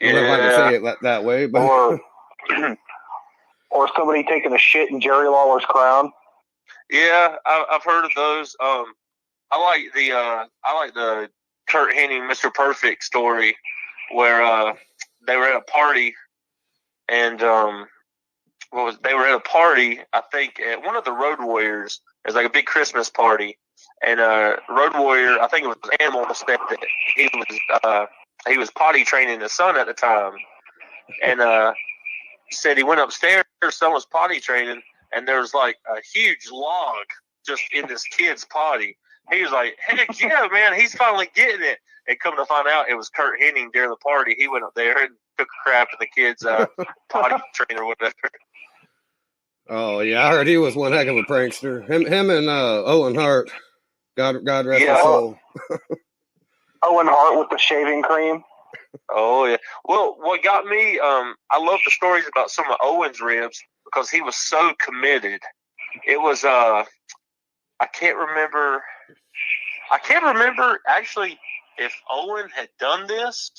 I don't like to say it that way, but or somebody taking a shit in Jerry Lawler's crown. Yeah, I've heard of those. I like the Kurt Hennig, Mr. Perfect story, where they were at a party, and they were at a party, I think, at one of the Road Warriors. It was like a big Christmas party, and Road Warrior, I think it was Animal, said that he was potty training his son at the time, and said he went upstairs, son was potty training, and there was like a huge log just in this kid's potty. He was like, heck yeah, man, he's finally getting it. And come to find out, it was Kurt Hennig during the party. He went up there and took a crap in the kid's potty trainer or whatever. Oh, yeah, I heard he was one heck of a prankster. Him and Owen Hart, God rest his soul. Owen Hart with the shaving cream. Oh, yeah. Well, what got me, I love the stories about some of Owen's ribs because he was so committed. It was, I can't remember actually if Owen had done this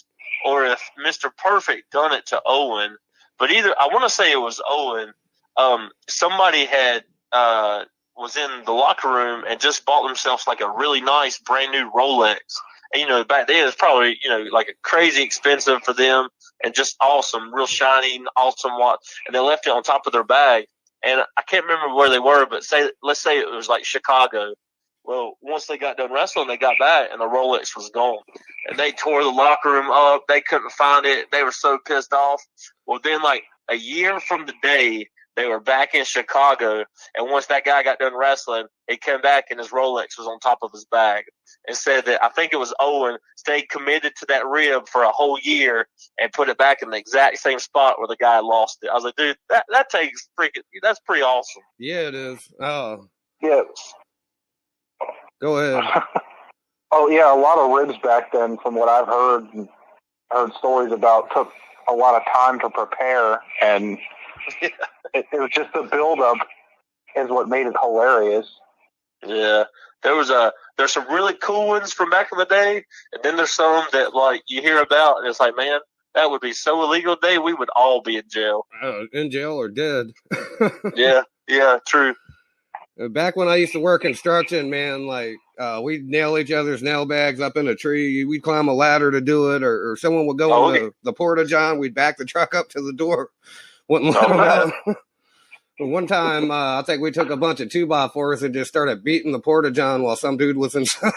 or if Mr. Perfect done it to Owen, but I want to say it was Owen. Somebody had was in the locker room and just bought themselves like a really nice brand new Rolex. And, back then it was probably, like a crazy expensive for them and just awesome, real shiny, awesome watch. And they left it on top of their bag. And I can't remember where they were, but let's say it was like Chicago. Well, once they got done wrestling, they got back and the Rolex was gone. And they tore the locker room up. They couldn't find it. They were so pissed off. Well, then like a year from the day, they were back in Chicago. And once that guy got done wrestling, he came back and his Rolex was on top of his bag and said that I think it was Owen stayed committed to that rib for a whole year and put it back in the exact same spot where the guy lost it. I was like, dude, that takes that's pretty awesome. Yeah, it is. Oh. Yeah. Go ahead. Oh, yeah, a lot of ribs back then, from what I've heard stories about, took a lot of time to prepare, and it was just the build-up is what made it hilarious. Yeah, there's some really cool ones from back in the day, and then there's some that like you hear about, and it's like, man, that would be so illegal today, we would all be in jail. In jail or dead. Yeah, true. Back when I used to work construction, man, like we'd nail each other's nail bags up in a tree. We'd climb a ladder to do it, or someone would go on the porta-john. We'd back the truck up to the door. Wouldn't let them out. One time, I think we took a bunch of 2x4s and just started beating the porta-john while some dude was inside.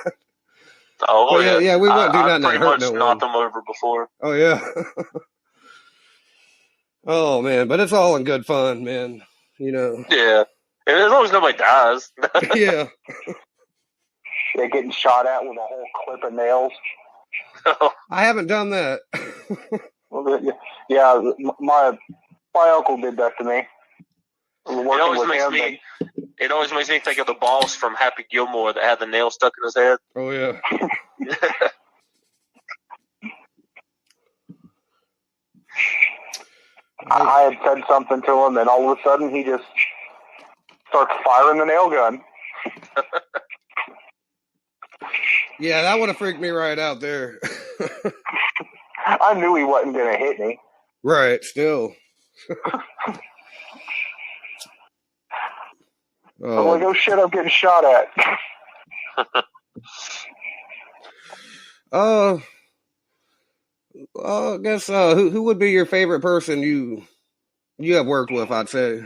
Oh, yeah, we wouldn't do nothing. I've pretty much knocked them over before. Oh, yeah. Oh, man, but it's all in good fun, man. Yeah. As long as nobody dies. Yeah. They're getting shot at with a whole clip of nails. I haven't done that. Yeah, my uncle did that to me. It always makes me think of the boss from Happy Gilmore that had the nail stuck in his head. Oh, yeah. I had said something to him, and all of a sudden he just starts firing the nail gun. Yeah, that would have freaked me right out there. I knew he wasn't going to hit me. Right, still. I'm like, oh shit, I'm getting shot at. I guess who would be your favorite person you have worked with, I'd say?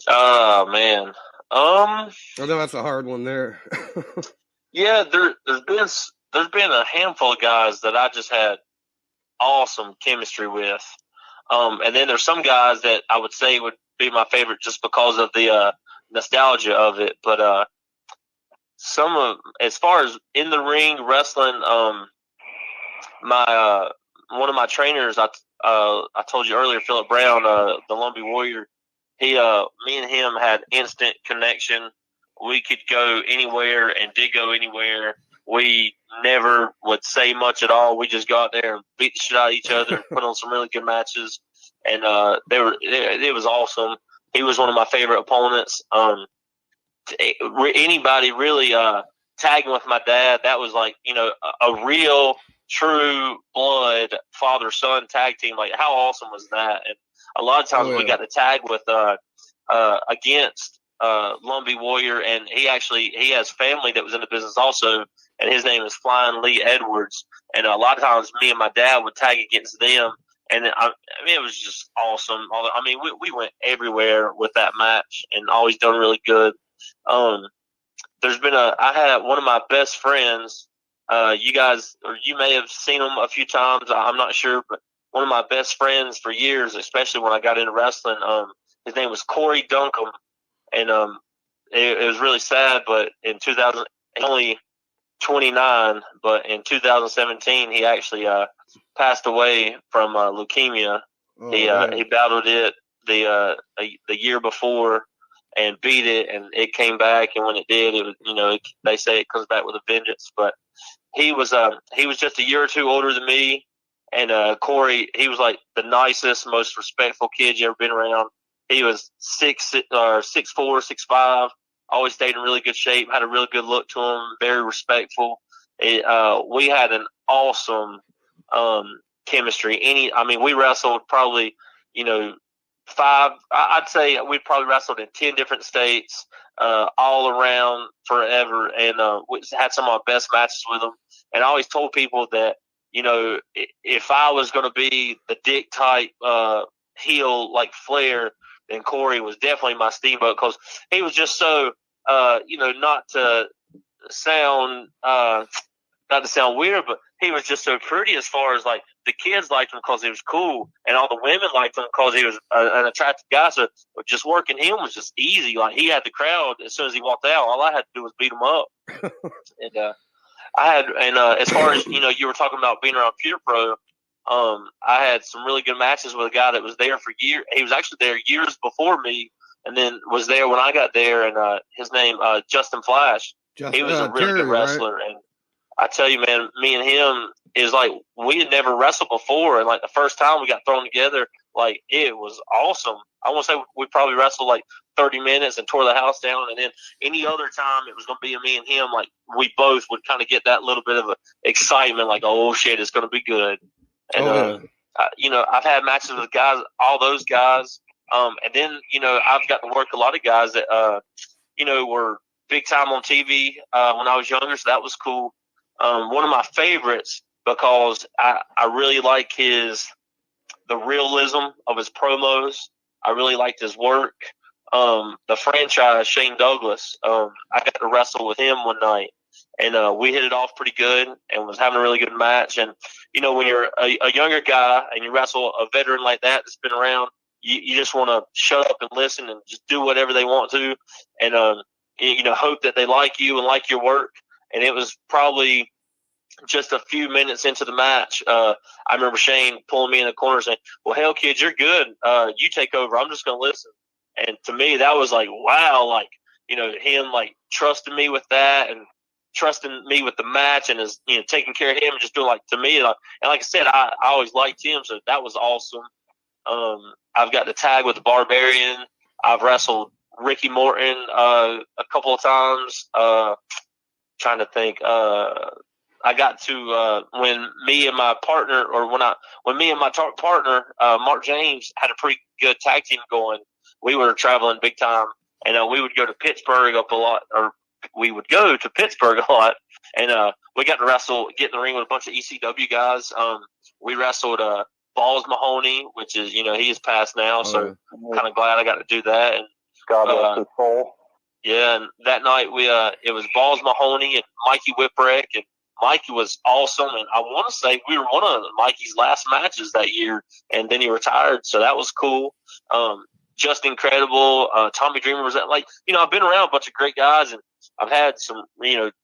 Oh, man. I know that's a hard one there. Yeah, there's been a handful of guys that I just had awesome chemistry with, and then there's some guys that I would say would be my favorite just because of the nostalgia of it. But as far as in the ring wrestling, my one of my trainers, I told you earlier, Philip Brown, the Lumbee Warrior. Me and him had instant connection. We could go anywhere and did go anywhere. We never would say much at all. We just got there and beat the shit out of each other, put on some really good matches, and it was awesome. He was one of my favorite opponents. Anybody really tagging with my dad, that was like, a real true blood father-son tag team. Like, how awesome was that? And a lot of times we got to tag with against Lumbee Warrior, and he has family that was in the business also, and his name is Flying Lee Edwards. And a lot of times me and my dad would tag against them, and it was just awesome. We went everywhere with that match and always done really good. I had one of my best friends. You may have seen him a few times. I'm not sure, but one of my best friends for years, especially when I got into wrestling, his name was Corey Duncombe, and it was really sad. But in 2000, only 29, but in 2017, he actually passed away from leukemia. He battled it the year before and beat it, and it came back. And when it did, it was, they say it comes back with a vengeance. But he was just a year or two older than me. And Corey, he was like the nicest, most respectful kid you ever been around. He was 6'4", 6'5", always stayed in really good shape, had a really good look to him, very respectful. We had an awesome chemistry. We wrestled probably, I'd say we probably wrestled in 10 different states, all around forever, and we had some of our best matches with him. And I always told people that, if I was going to be the dick type heel like Flair, then Corey was definitely my Steamboat, because he was just so, not to sound weird, but he was just so pretty as far as like the kids liked him because he was cool, and all the women liked him because he was an attractive guy. So just working him was just easy. Like, he had the crowd as soon as he walked out. All I had to do was beat him up. And as far as, you were talking about being around Pure Pro, I had some really good matches with a guy that was there for years. He was actually there years before me, and then was there when I got there. And his name, Justin Flash. He was a really good wrestler. Right? And I tell you, man, me and him is like, we had never wrestled before. And like the first time we got thrown together, like, it was awesome. I want to say we probably wrestled like 30 minutes and tore the house down. And then any other time it was going to be me and him, like, we both would kind of get that little bit of excitement, like, oh shit, it's going to be good. And, I've had matches with guys, all those guys. And then, I've got to work a lot of guys that, were big time on TV when I was younger. So that was cool. One of my favorites, because I really like the realism of his promos. I really liked his work. The franchise, Shane Douglas, I got to wrestle with him one night, and we hit it off pretty good and was having a really good match. And, when you're a younger guy and you wrestle a veteran like that that's been around, you just want to shut up and listen and just do whatever they want to, and, hope that they like you and like your work. And it was probably just a few minutes into the match, I remember Shane pulling me in the corner saying, well, hell, kid, you're good. You take over. I'm just going to listen. And to me, that was like, wow, like, him like trusting me with that and trusting me with the match, and is, taking care of him and just doing like, to me, like, and like I said, I always liked him. So that was awesome. I've got to tag with the Barbarian. I've wrestled Ricky Morton, a couple of times. Trying to think, I got to when me and my partner, Mark James, had a pretty good tag team going. We were traveling big time, and we would go to Pittsburgh a lot, and we got to wrestle, get in the ring with a bunch of ECW guys. We wrestled Balls Mahoney, which is, he is passed now, so I'm kind of glad I got to do that. And God rest his soul. Yeah, and that night it was Balls Mahoney and Mikey Whipwreck, and Mikey was awesome. And I want to say we were one of Mikey's last matches that year, and then he retired, so that was cool. Just incredible. Tommy Dreamer was at, like, I've been around a bunch of great guys, and I've had some,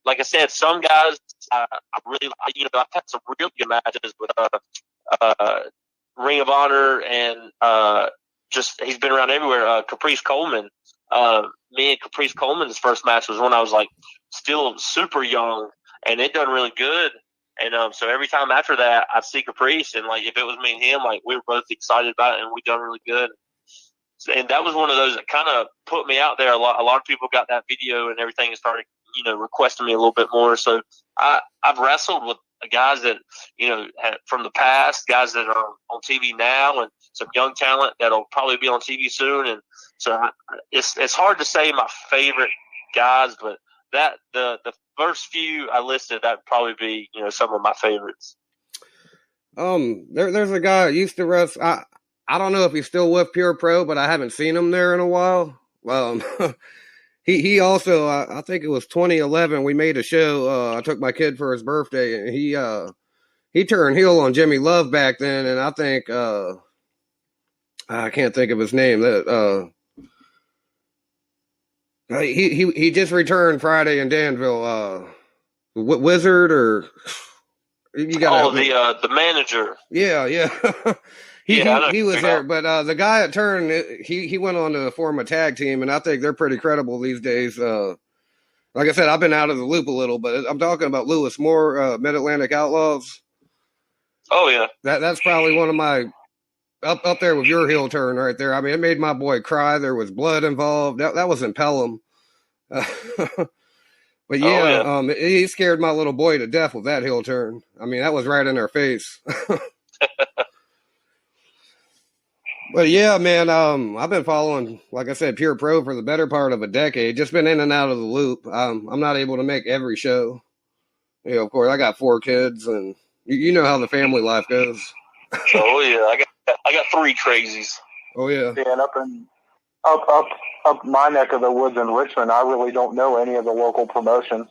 like I said, some guys I really, I've had some real good matches with Ring of Honor, and just he's been around everywhere. Caprice Coleman. Me and Caprice Coleman's first match was when I was like still super young, and it done really good. And so every time after that, I'd see Caprice, and like if it was me and him, like we were both excited about it, and we done really good. And that was one of those that kind of put me out there. A lot of people got that video and everything and started, requesting me a little bit more. So I've wrestled with guys that, from the past, guys that are on TV now, and some young talent that'll probably be on TV soon. And so it's hard to say my favorite guys, but that the first few I listed, that'd probably be, some of my favorites. There's a guy that used to wrestle. I don't know if he's still with Pure Pro, but I haven't seen him there in a while. He also, I think it was 2011, we made a show. I took my kid for his birthday, and he turned heel on Jimmy Love back then, and I think I can't think of his name. He just returned Friday in Danville. Wizard, or you got the manager. Yeah. He was there, but the guy that turned, he went on to form a tag team, and I think they're pretty credible these days. Like I said, I've been out of the loop a little, but I'm talking about Lewis Moore, Mid-Atlantic Outlaws. Oh, yeah. That's probably one of my, up there with your heel turn right there. I mean, it made my boy cry. There was blood involved. That was in Pelham. But yeah, he scared my little boy to death with that heel turn. I mean, that was right in our face. But yeah, man, I've been following, like I said, Pure Pro for the better part of a decade. Just been in and out of the loop. I'm not able to make every show. Of course, I got 4 kids, and you know how the family life goes. Oh yeah, I got 3 crazies. Oh yeah. Yeah, and up my neck of the woods in Richmond, I really don't know any of the local promotions.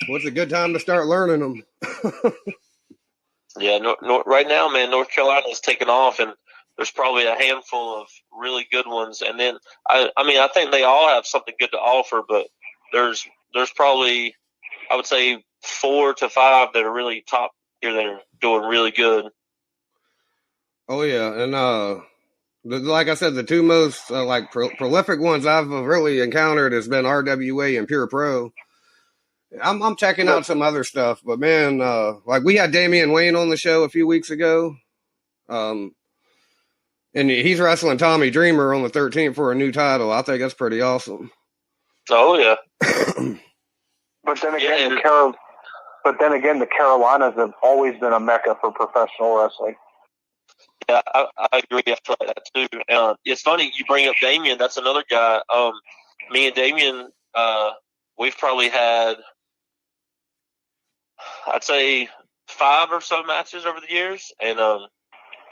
Well, it's a good time to start learning them. Yeah, right now, man, North Carolina is taking off, and there's probably a handful of really good ones. And then, I think they all have something good to offer, but there's probably, I would say, 4 to 5 that are really top here that are doing really good. Oh yeah, and like I said, the 2 most prolific ones I've really encountered has been RWA and Pure Pro. I'm checking out some other stuff, but man, like we had Damian Wayne on the show a few weeks ago, and he's wrestling Tommy Dreamer on the 13th for a new title. I think that's pretty awesome. Oh yeah. But then again, the Carolinas have always been a mecca for professional wrestling. Yeah, I agree. I feel like that too. It's funny you bring up Damian. That's another guy. Me and Damian, we've probably had, I'd say, 5 or so matches over the years, and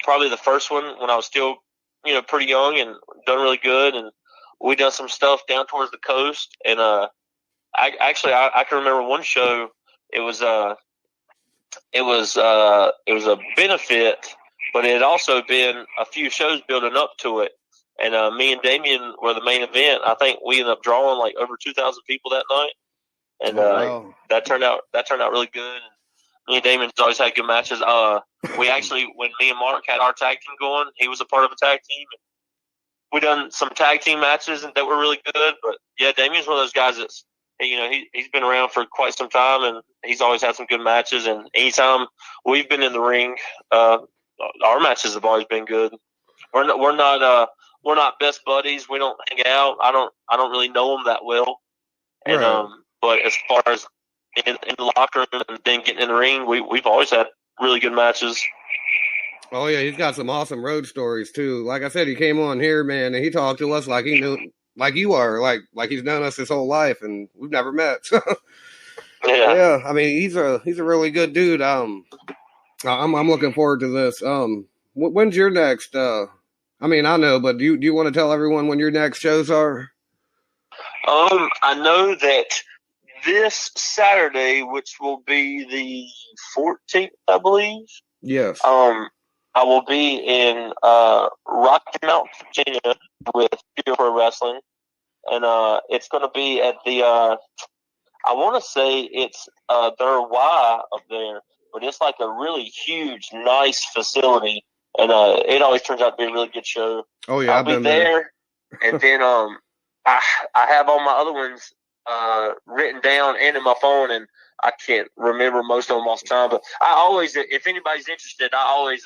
probably the first one when I was still, pretty young and done really good, and we done some stuff down towards the coast, and I can remember one show. It was a benefit, but it had also been a few shows building up to it, and me and Damian were the main event. I think we ended up drawing like over 2,000 people that night. And that turned out really good. And me and Damon's always had good matches. We actually, when me and Mark had our tag team going, he was a part of a tag team. And we done some tag team matches that were really good. But yeah, Damian's one of those guys that's, he's been around for quite some time, and he's always had some good matches. And anytime we've been in the ring, our matches have always been good. We're not best buddies. We don't hang out. I don't really know them that well. And Right. But as far as in the locker room and then getting in the ring, we've always had really good matches. Oh yeah, he's got some awesome road stories too. Like I said, he came on here, man, and he talked to us like he knew, like you are, like he's known us his whole life, and we've never met. Yeah, I mean, he's a really good dude. I'm looking forward to this. When's your next? I mean, I know, but do you want to tell everyone when your next shows are? I know that this Saturday, which will be the 14th, I believe. Yes. I will be in Rocky Mount, Virginia, with Pure Pro Wrestling, and it's going to be at the. I want to say it's their Y up there, but it's like a really huge, nice facility, and it always turns out to be a really good show. Oh yeah, I'll be there, and then I have all my other ones written down and in my phone, and I can't remember most of them off the time. But I always, if anybody's interested, I always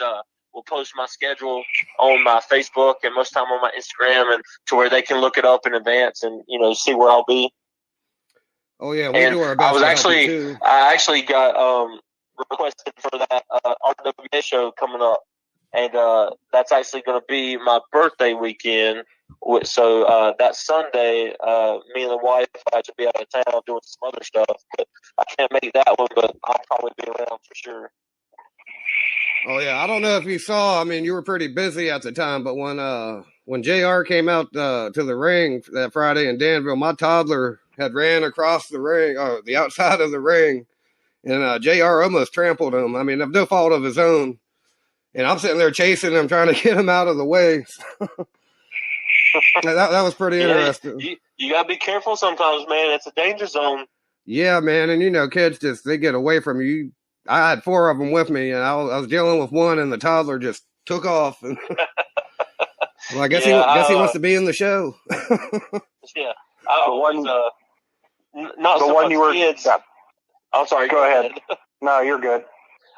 will post my schedule on my Facebook and most time on my Instagram, and to where they can look it up in advance and see where I'll be. Oh yeah, we do our best. I actually got requested for that RWA show coming up, and that's actually going to be my birthday weekend. So that Sunday, me and the wife I should be out of town doing some other stuff, but I can't make that one. But I'll probably be around for sure. Oh yeah, I don't know if you saw. I mean, you were pretty busy at the time, but when JR came out to the ring that Friday in Danville, my toddler had ran across the ring, the outside of the ring, and JR almost trampled him. I mean, of no fault of his own. And I'm sitting there chasing him, trying to get him out of the way. that was pretty interesting. You gotta be careful sometimes, man. It's a danger zone. Yeah, man, and kids they get away from you. I had 4 of them with me, and I was dealing with one, and the toddler just took off. And well, I guess he wants to be in the show. Yeah, not the so one much you were. Kids. Yeah. I'm sorry. Go ahead. No, you're good.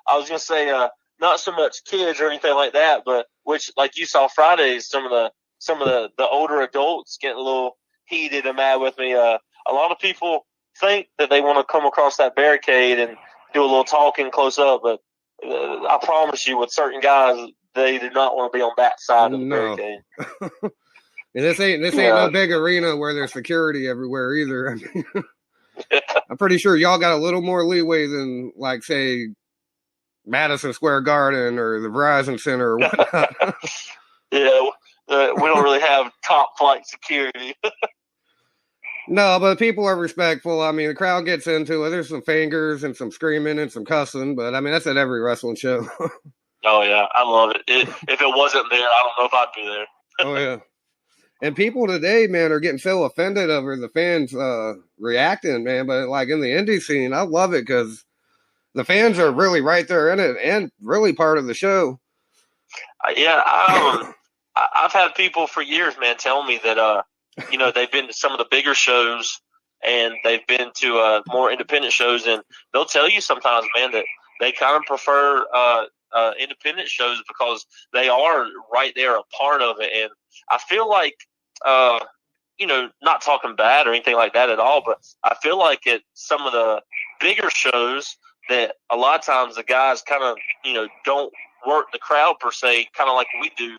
I was gonna say not so much kids or anything like that, but which like you saw Fridays, some of the older adults getting a little heated and mad with me. A lot of people think that they want to come across that barricade and do a little talking close up, but I promise you, with certain guys, they do not want to be on that side of the barricade. And this ain't no big arena where there's security everywhere either. I mean, I'm pretty sure y'all got a little more leeway than, like, say, Madison Square Garden or the Verizon Center or whatnot. Yeah, we don't really have top flight security. No, but people are respectful. I mean, the crowd gets into it. There's some fingers and some screaming and some cussing, but I mean, that's at every wrestling show. Oh yeah, I love it. If it wasn't there, I don't know if I'd be there. Oh yeah. And people today, man, are getting so offended over the fans reacting, man. But like in the indie scene, I love it because the fans are really right there in it and really part of the show. Yeah, I've had people for years, man, tell me that they've been to some of the bigger shows and they've been to more independent shows, and they'll tell you sometimes, man, that they kind of prefer independent shows because they are right there, a part of it. And I feel like, not talking bad or anything like that at all, but I feel like at some of the bigger shows that a lot of times the guys kind of, don't work the crowd per se, kind of like we do.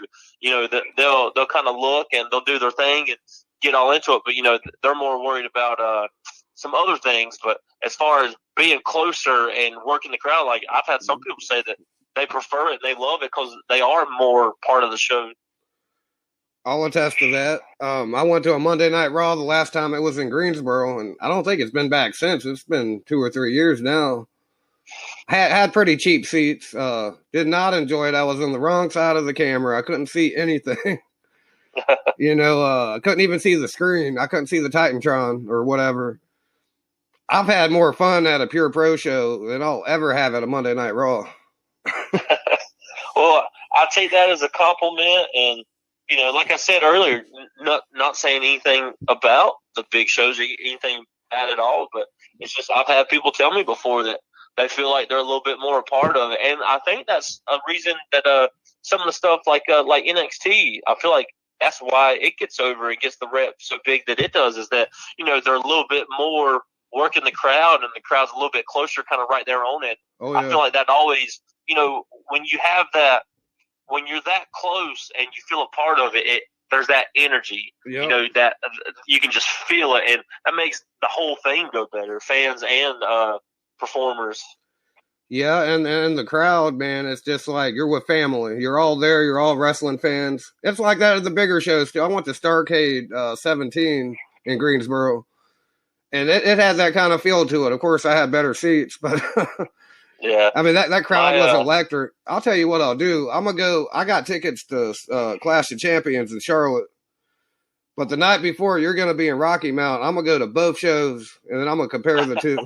They'll kind of look and they'll do their thing and get all into it, but they're more worried about some other things. But as far as being closer and working the crowd, like I've had some people say that they prefer it, they love it because they are more part of the show. I'll attest to that. I went to a Monday Night Raw the last time it was in Greensboro, and I don't think it's been back since. It's been 2 or 3 years now. Had pretty cheap seats. Did not enjoy it. I was on the wrong side of the camera. I couldn't see anything. I couldn't even see the screen. I couldn't see the Titantron or whatever. I've had more fun at a Pure Pro show than I'll ever have at a Monday Night Raw. Well, I take that as a compliment, and like I said earlier, not saying anything about the big shows or anything bad at all, but it's just I've had people tell me before that they feel like they're a little bit more a part of it, and I think that's a reason that some of the stuff like NXT, I feel like that's why it gets over. It gets the rep so big that it does, is that they're a little bit more working the crowd, and the crowd's a little bit closer, kind of right there on it. Oh, yeah. I feel like that always, when you have that. When you're that close and you feel a part of it, there's that energy, yep. That you can just feel it, and that makes the whole thing go better, fans and performers. Yeah, and the crowd, man, it's just like you're with family. You're all there. You're all wrestling fans. It's like that at the bigger shows, too. I went to Starrcade 17 in Greensboro. And it had that kind of feel to it. Of course, I had better seats, but Yeah. I mean, that crowd was electric. I'll tell you what I'll do. I'm going to go. I got tickets to Clash of Champions in Charlotte. But the night before, you're going to be in Rocky Mount. I'm going to go to both shows, and then I'm going to compare the two.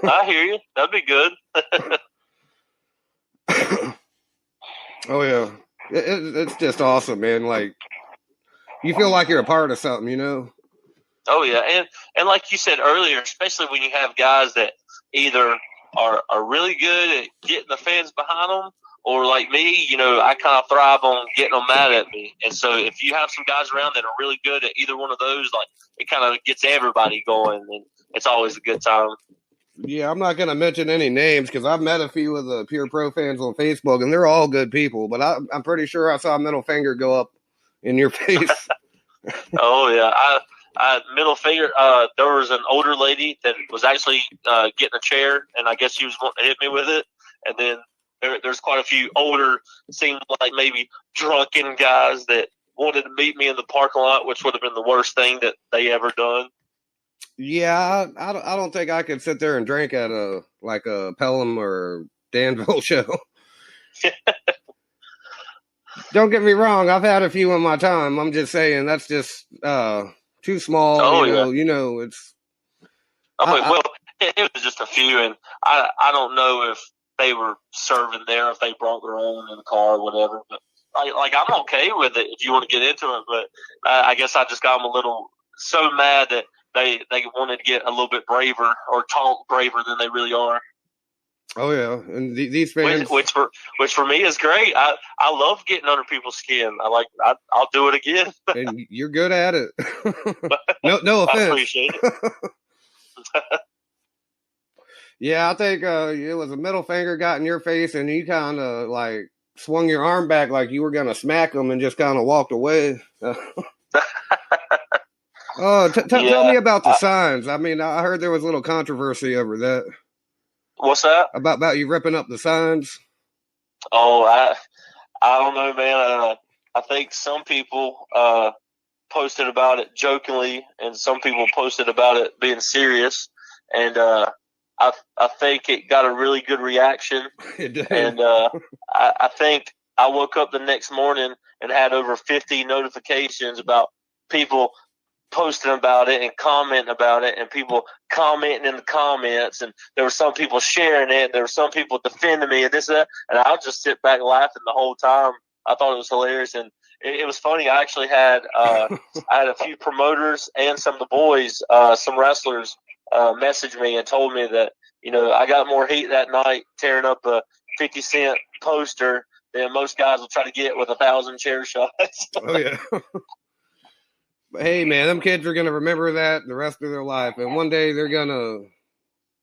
I hear you. That'd be good. Oh, yeah. It's just awesome, man. Like, you feel like you're a part of something, you know? Oh, yeah. And like you said earlier, especially when you have guys that either are really good at getting the fans behind them, or like me, you know, I kind of thrive on getting them mad at me. And so if you have some guys around that are really good at either one of those, like, it kind of gets everybody going, and it's always a good time. Yeah, I'm not going to mention any names because I've met a few of the Pure Pro fans on Facebook, and they're all good people. But I'm pretty sure I saw a middle finger go up in your face. Oh, yeah. I middle finger. There was an older lady that was actually getting a chair, and I guess she was wanting to hit me with it. And then there's quite a few older, seemed like maybe drunken guys that wanted to meet me in the parking lot, which would have been the worst thing that they ever done. Yeah, I don't think I could sit there and drink at a Pelham or Danville show. Don't get me wrong, I've had a few in my time. I'm just saying that's just too small. Oh, you know, it's. It was just a few, and I don't know if they were serving there, if they brought their own in the car or whatever. But like I'm okay with it if you want to get into it. But I guess I just got them a little so mad that they wanted to get a little bit braver or talk braver than they really are. Oh yeah, and these fans, which for me is great. I love getting under people's skin. I'll do it again. And you're good at it. no offense. I appreciate it. Yeah, I think it was a middle finger got in your face, and you kind of like swung your arm back like you were gonna smack them, and just kind of walked away. Tell me about the signs. I mean, I heard there was a little controversy over that. What's that? About you ripping up the signs? Oh, I don't know, man. I think some people posted about it jokingly, and some people posted about it being serious. And I think it got a really good reaction. It did. And I think I woke up the next morning and had over 50 notifications about people posting about it and commenting about it, and people commenting in the comments, and there were some people sharing it, and there were some people defending me and this and that, and I'll just sit back laughing the whole time. I thought it was hilarious, and it was funny. I actually had I had a few promoters and some of the boys, some wrestlers, message me and told me that, you know, I got more heat that night tearing up a 50-cent poster than most guys will try to get with 1,000 chair shots. Oh yeah. But hey, man, them kids are gonna remember that the rest of their life, and one day they're gonna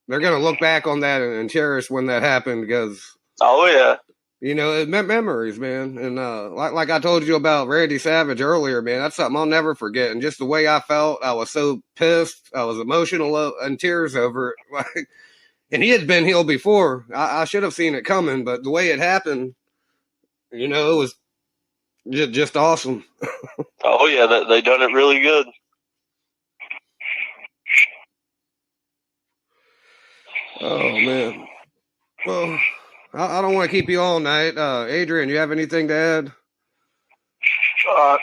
look back on that and cherish when that happened, because you know, it meant memories, man. And like I told you about Randy Savage earlier, man, that's something I'll never forget. And just the way I felt, I was so pissed, I was emotional and tears over it. Like, and he had been healed before. I should have seen it coming, but the way it happened, you know, it was just awesome. Oh yeah, they done it really good. Oh man. Well, I don't want to keep you all night. Adrian, you have anything to add? I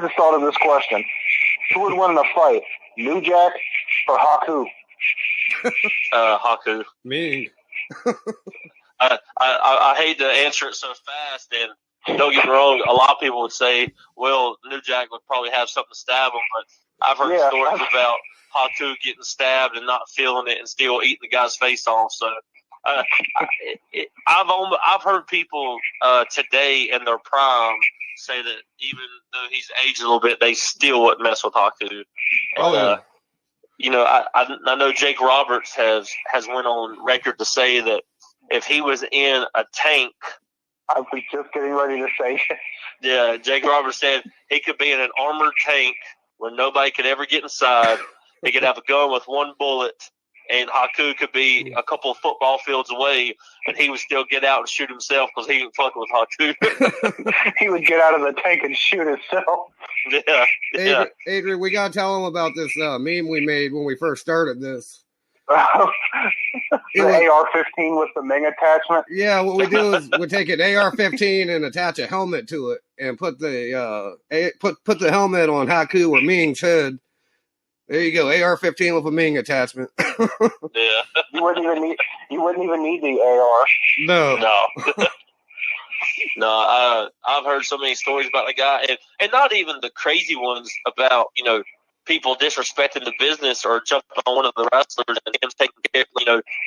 just thought of this question: who would win in a fight, New Jack or Haku? Haku. Me. I hate to answer it so fast, and don't get me wrong, a lot of people would say, well, New Jack would probably have something to stab him, but I've heard stories about Haku getting stabbed and not feeling it and still eating the guy's face off. So I've heard people today in their prime say that even though he's aged a little bit, they still wouldn't mess with Haku. And, you know, I know Jake Roberts has went on record to say that if he was in a tank, I was just getting ready to say. Yeah, Jake Roberts said he could be in an armored tank where nobody could ever get inside. He could have a gun with one bullet, and Haku could be a couple of football fields away, and he would still get out and shoot himself because he ain't fucking with Haku. He would get out of the tank and shoot himself. Yeah. Adrian, we gotta tell them about this meme we made when we first started this. The AR-15 with the Ming attachment. Yeah, what we do is we take an AR-15 and attach a helmet to it, and put the put the helmet on Haku or Ming's head. There you go, AR-15 with a Ming attachment. Yeah. You wouldn't even need the AR. No. No, I've heard so many stories about the guy, and not even the crazy ones about, people disrespecting the business or jumping on one of the wrestlers and him taking care,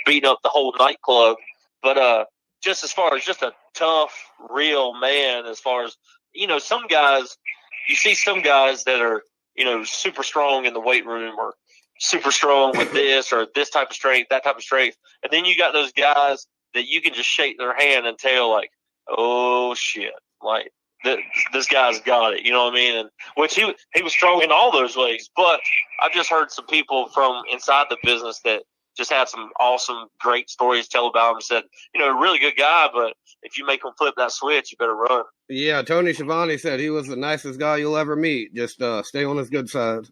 beating up the whole nightclub. But just as far as just a tough, real man, as far as, some guys, you see some guys that are, super strong in the weight room or super strong with this or this type of strength, that type of strength. And then you got those guys that you can just shake their hand and tell, like, oh, shit, like, this guy's got it, you know what I mean? And which he was strong in all those ways. But I've just heard some people from inside the business that just had some awesome, great stories to tell about him. Said, a really good guy, but if you make him flip that switch, you better run. Yeah, Tony Schiavone said he was the nicest guy you'll ever meet. Just stay on his good side.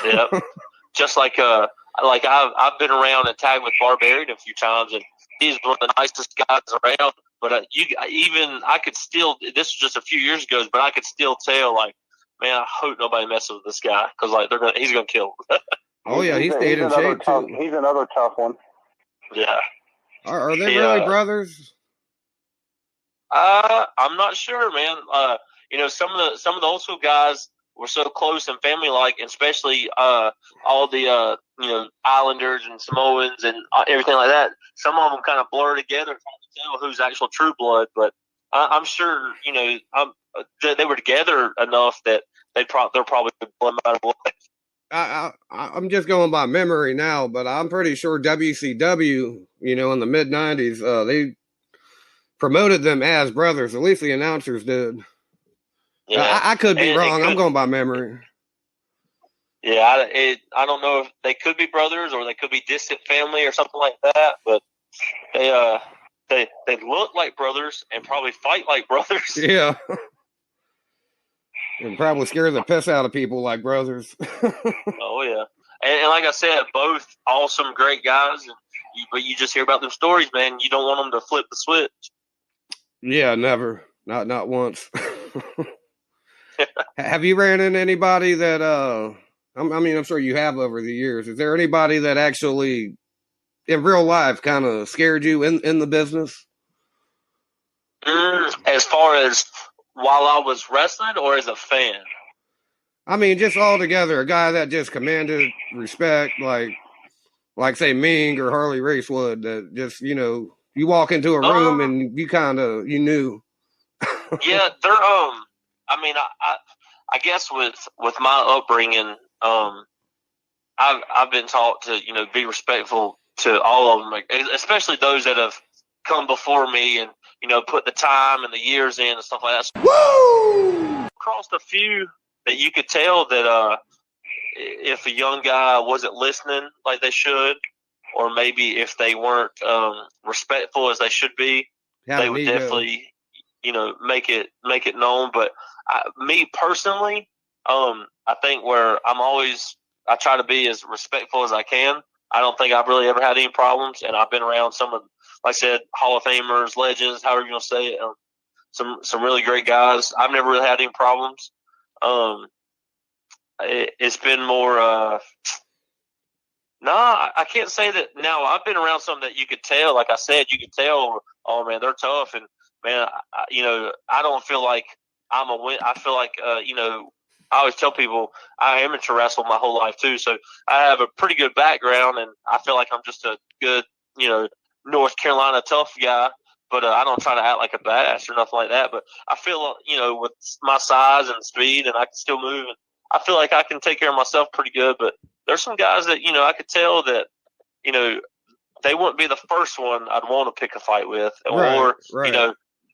Yeah, just like I've been around and tagged with Barbarian a few times, and he's one of the nicest guys around. But I could still, this was just a few years ago, but I could still tell, like, man, I hope nobody messes with this guy because, like, he's gonna kill him. Oh yeah, he stayed in shape too. He's another tough one. Yeah. Are they really brothers? I'm not sure, man. Some of the old school guys were so close and family like, and especially all the Islanders and Samoans and everything like that. Some of them kind of blur together, trying to tell who's actual true blood. But I'm sure they were together enough that they're probably blood matter what. I'm just going by memory now, but I'm pretty sure WCW, in the mid '90s, they promoted them as brothers. At least the announcers did. Yeah, I could be wrong. I'm going by memory. Yeah, I don't know if they could be brothers or they could be distant family or something like that. But they look like brothers and probably fight like brothers. Yeah. And probably scare the piss out of people like brothers. Oh, yeah. And like I said, both awesome, great guys. But you just hear about them stories, man. You don't want them to flip the switch. Yeah, never. Not once. Have you ran into anybody that, I'm sure you have over the years. Is there anybody that actually, in real life, kind of scared you in the business? As far as while I was wrestling or as a fan? I mean, just altogether, a guy that just commanded respect, like say Ming or Harley Race would, that just, you walk into a room and you knew. Yeah, they're, I guess with my upbringing, I've been taught to, be respectful to all of them, especially those that have come before me and, put the time and the years in and stuff like that. Woo! Crossed a few that you could tell that if a young guy wasn't listening like they should, or maybe if they weren't respectful as they should be, they would definitely, make it known. But me personally, I think where I try to be as respectful as I can. I don't think I've really ever had any problems, and I've been around some of, like I said, Hall of Famers, legends, however you want to say it, some really great guys. I've never really had any problems. It's been more, I can't say that. Now, I've been around some that you could tell, like I said, you could tell, oh, man, they're tough. And, man, I don't feel like I'm a win. I feel like, I always tell people I amateur wrestled my whole life too, so I have a pretty good background, and I feel like I'm just a good, North Carolina tough guy. But I don't try to act like a badass or nothing like that. But I feel, with my size and speed, and I can still move, and I feel like I can take care of myself pretty good. But there's some guys that I could tell that they wouldn't be the first one I'd want to pick a fight with, or right.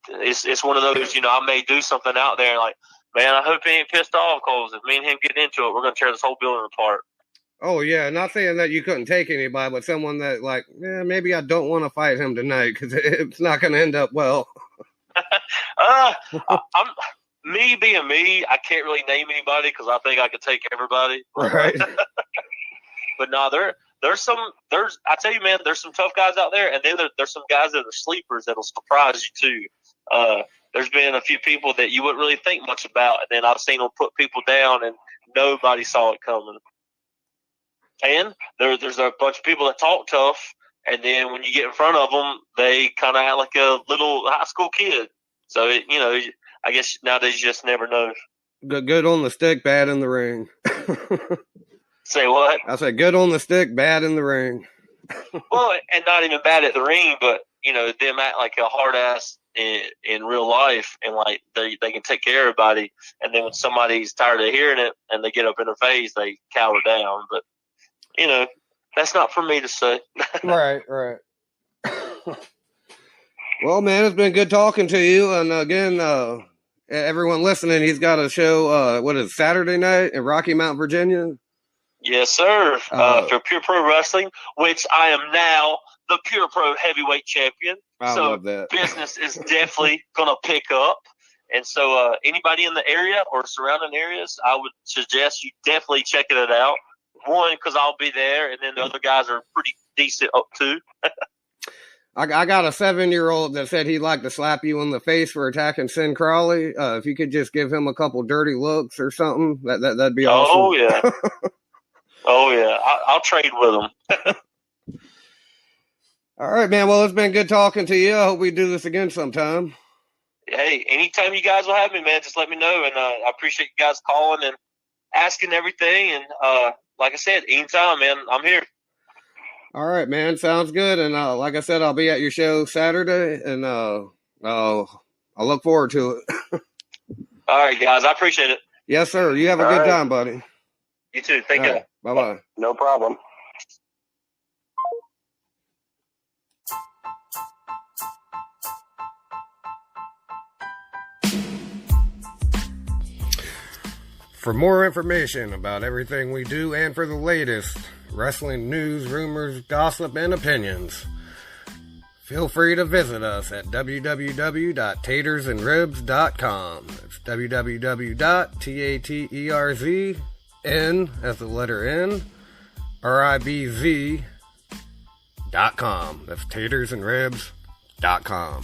It's one of those. I may do something out there like, man, I hope he ain't pissed off because if me and him get into it, we're going to tear this whole building apart. Oh, yeah, not saying that you couldn't take anybody, but someone that, like, maybe I don't want to fight him tonight because it's not going to end up well. Me being me, I can't really name anybody because I think I could take everybody. Right. But no, there's I tell you, man, there's some tough guys out there, and then there's some guys that are sleepers that'll surprise you too. There's been a few people that you wouldn't really think much about, and then I've seen them put people down, and nobody saw it coming. And there's a bunch of people that talk tough, and then when you get in front of them, they kind of act like a little high school kid. So, I guess nowadays you just never know. Good on the stick, bad in the ring. Say what? I said good on the stick, bad in the ring. Well, and not even bad at the ring, but, them act like a hard ass in real life, and like they can take care of everybody. And then when somebody's tired of hearing it and they get up in their face, they cower down. But, that's not for me to say. Right. Well, man, it's been good talking to you. And again, everyone listening, he's got a show, Saturday night in Rocky Mount, Virginia? Yes, sir. For Pure Pro Wrestling, which I am now the Pure Pro Heavyweight Champion. I love that. Business is definitely going to pick up. And so anybody in the area or surrounding areas, I would suggest you definitely checking it out. One, because I'll be there, and then the other guys are pretty decent up too. I got a 7-year-old that said he'd like to slap you in the face for attacking Sin Crawley. If you could just give him a couple dirty looks or something, that'd be awesome. Oh, yeah. Oh, yeah. I'll trade with him. All right, man. Well, it's been good talking to you. I hope we do this again sometime. Hey, anytime you guys will have me, man, just let me know. And I appreciate you guys calling and asking everything. And like I said, anytime, man, I'm here. All right, man. Sounds good. And like I said, I'll be at your show Saturday, and I'll look forward to it. All right, guys. I appreciate it. Yes, sir. You have a good time, buddy. You too. Thank you. Bye-bye. No problem. For more information about everything we do and for the latest wrestling news, rumors, gossip, and opinions, feel free to visit us at www.tatersandribs.com. That's www.taterzn, as the letter N, RIBZ.com. That's tatersandribs.com.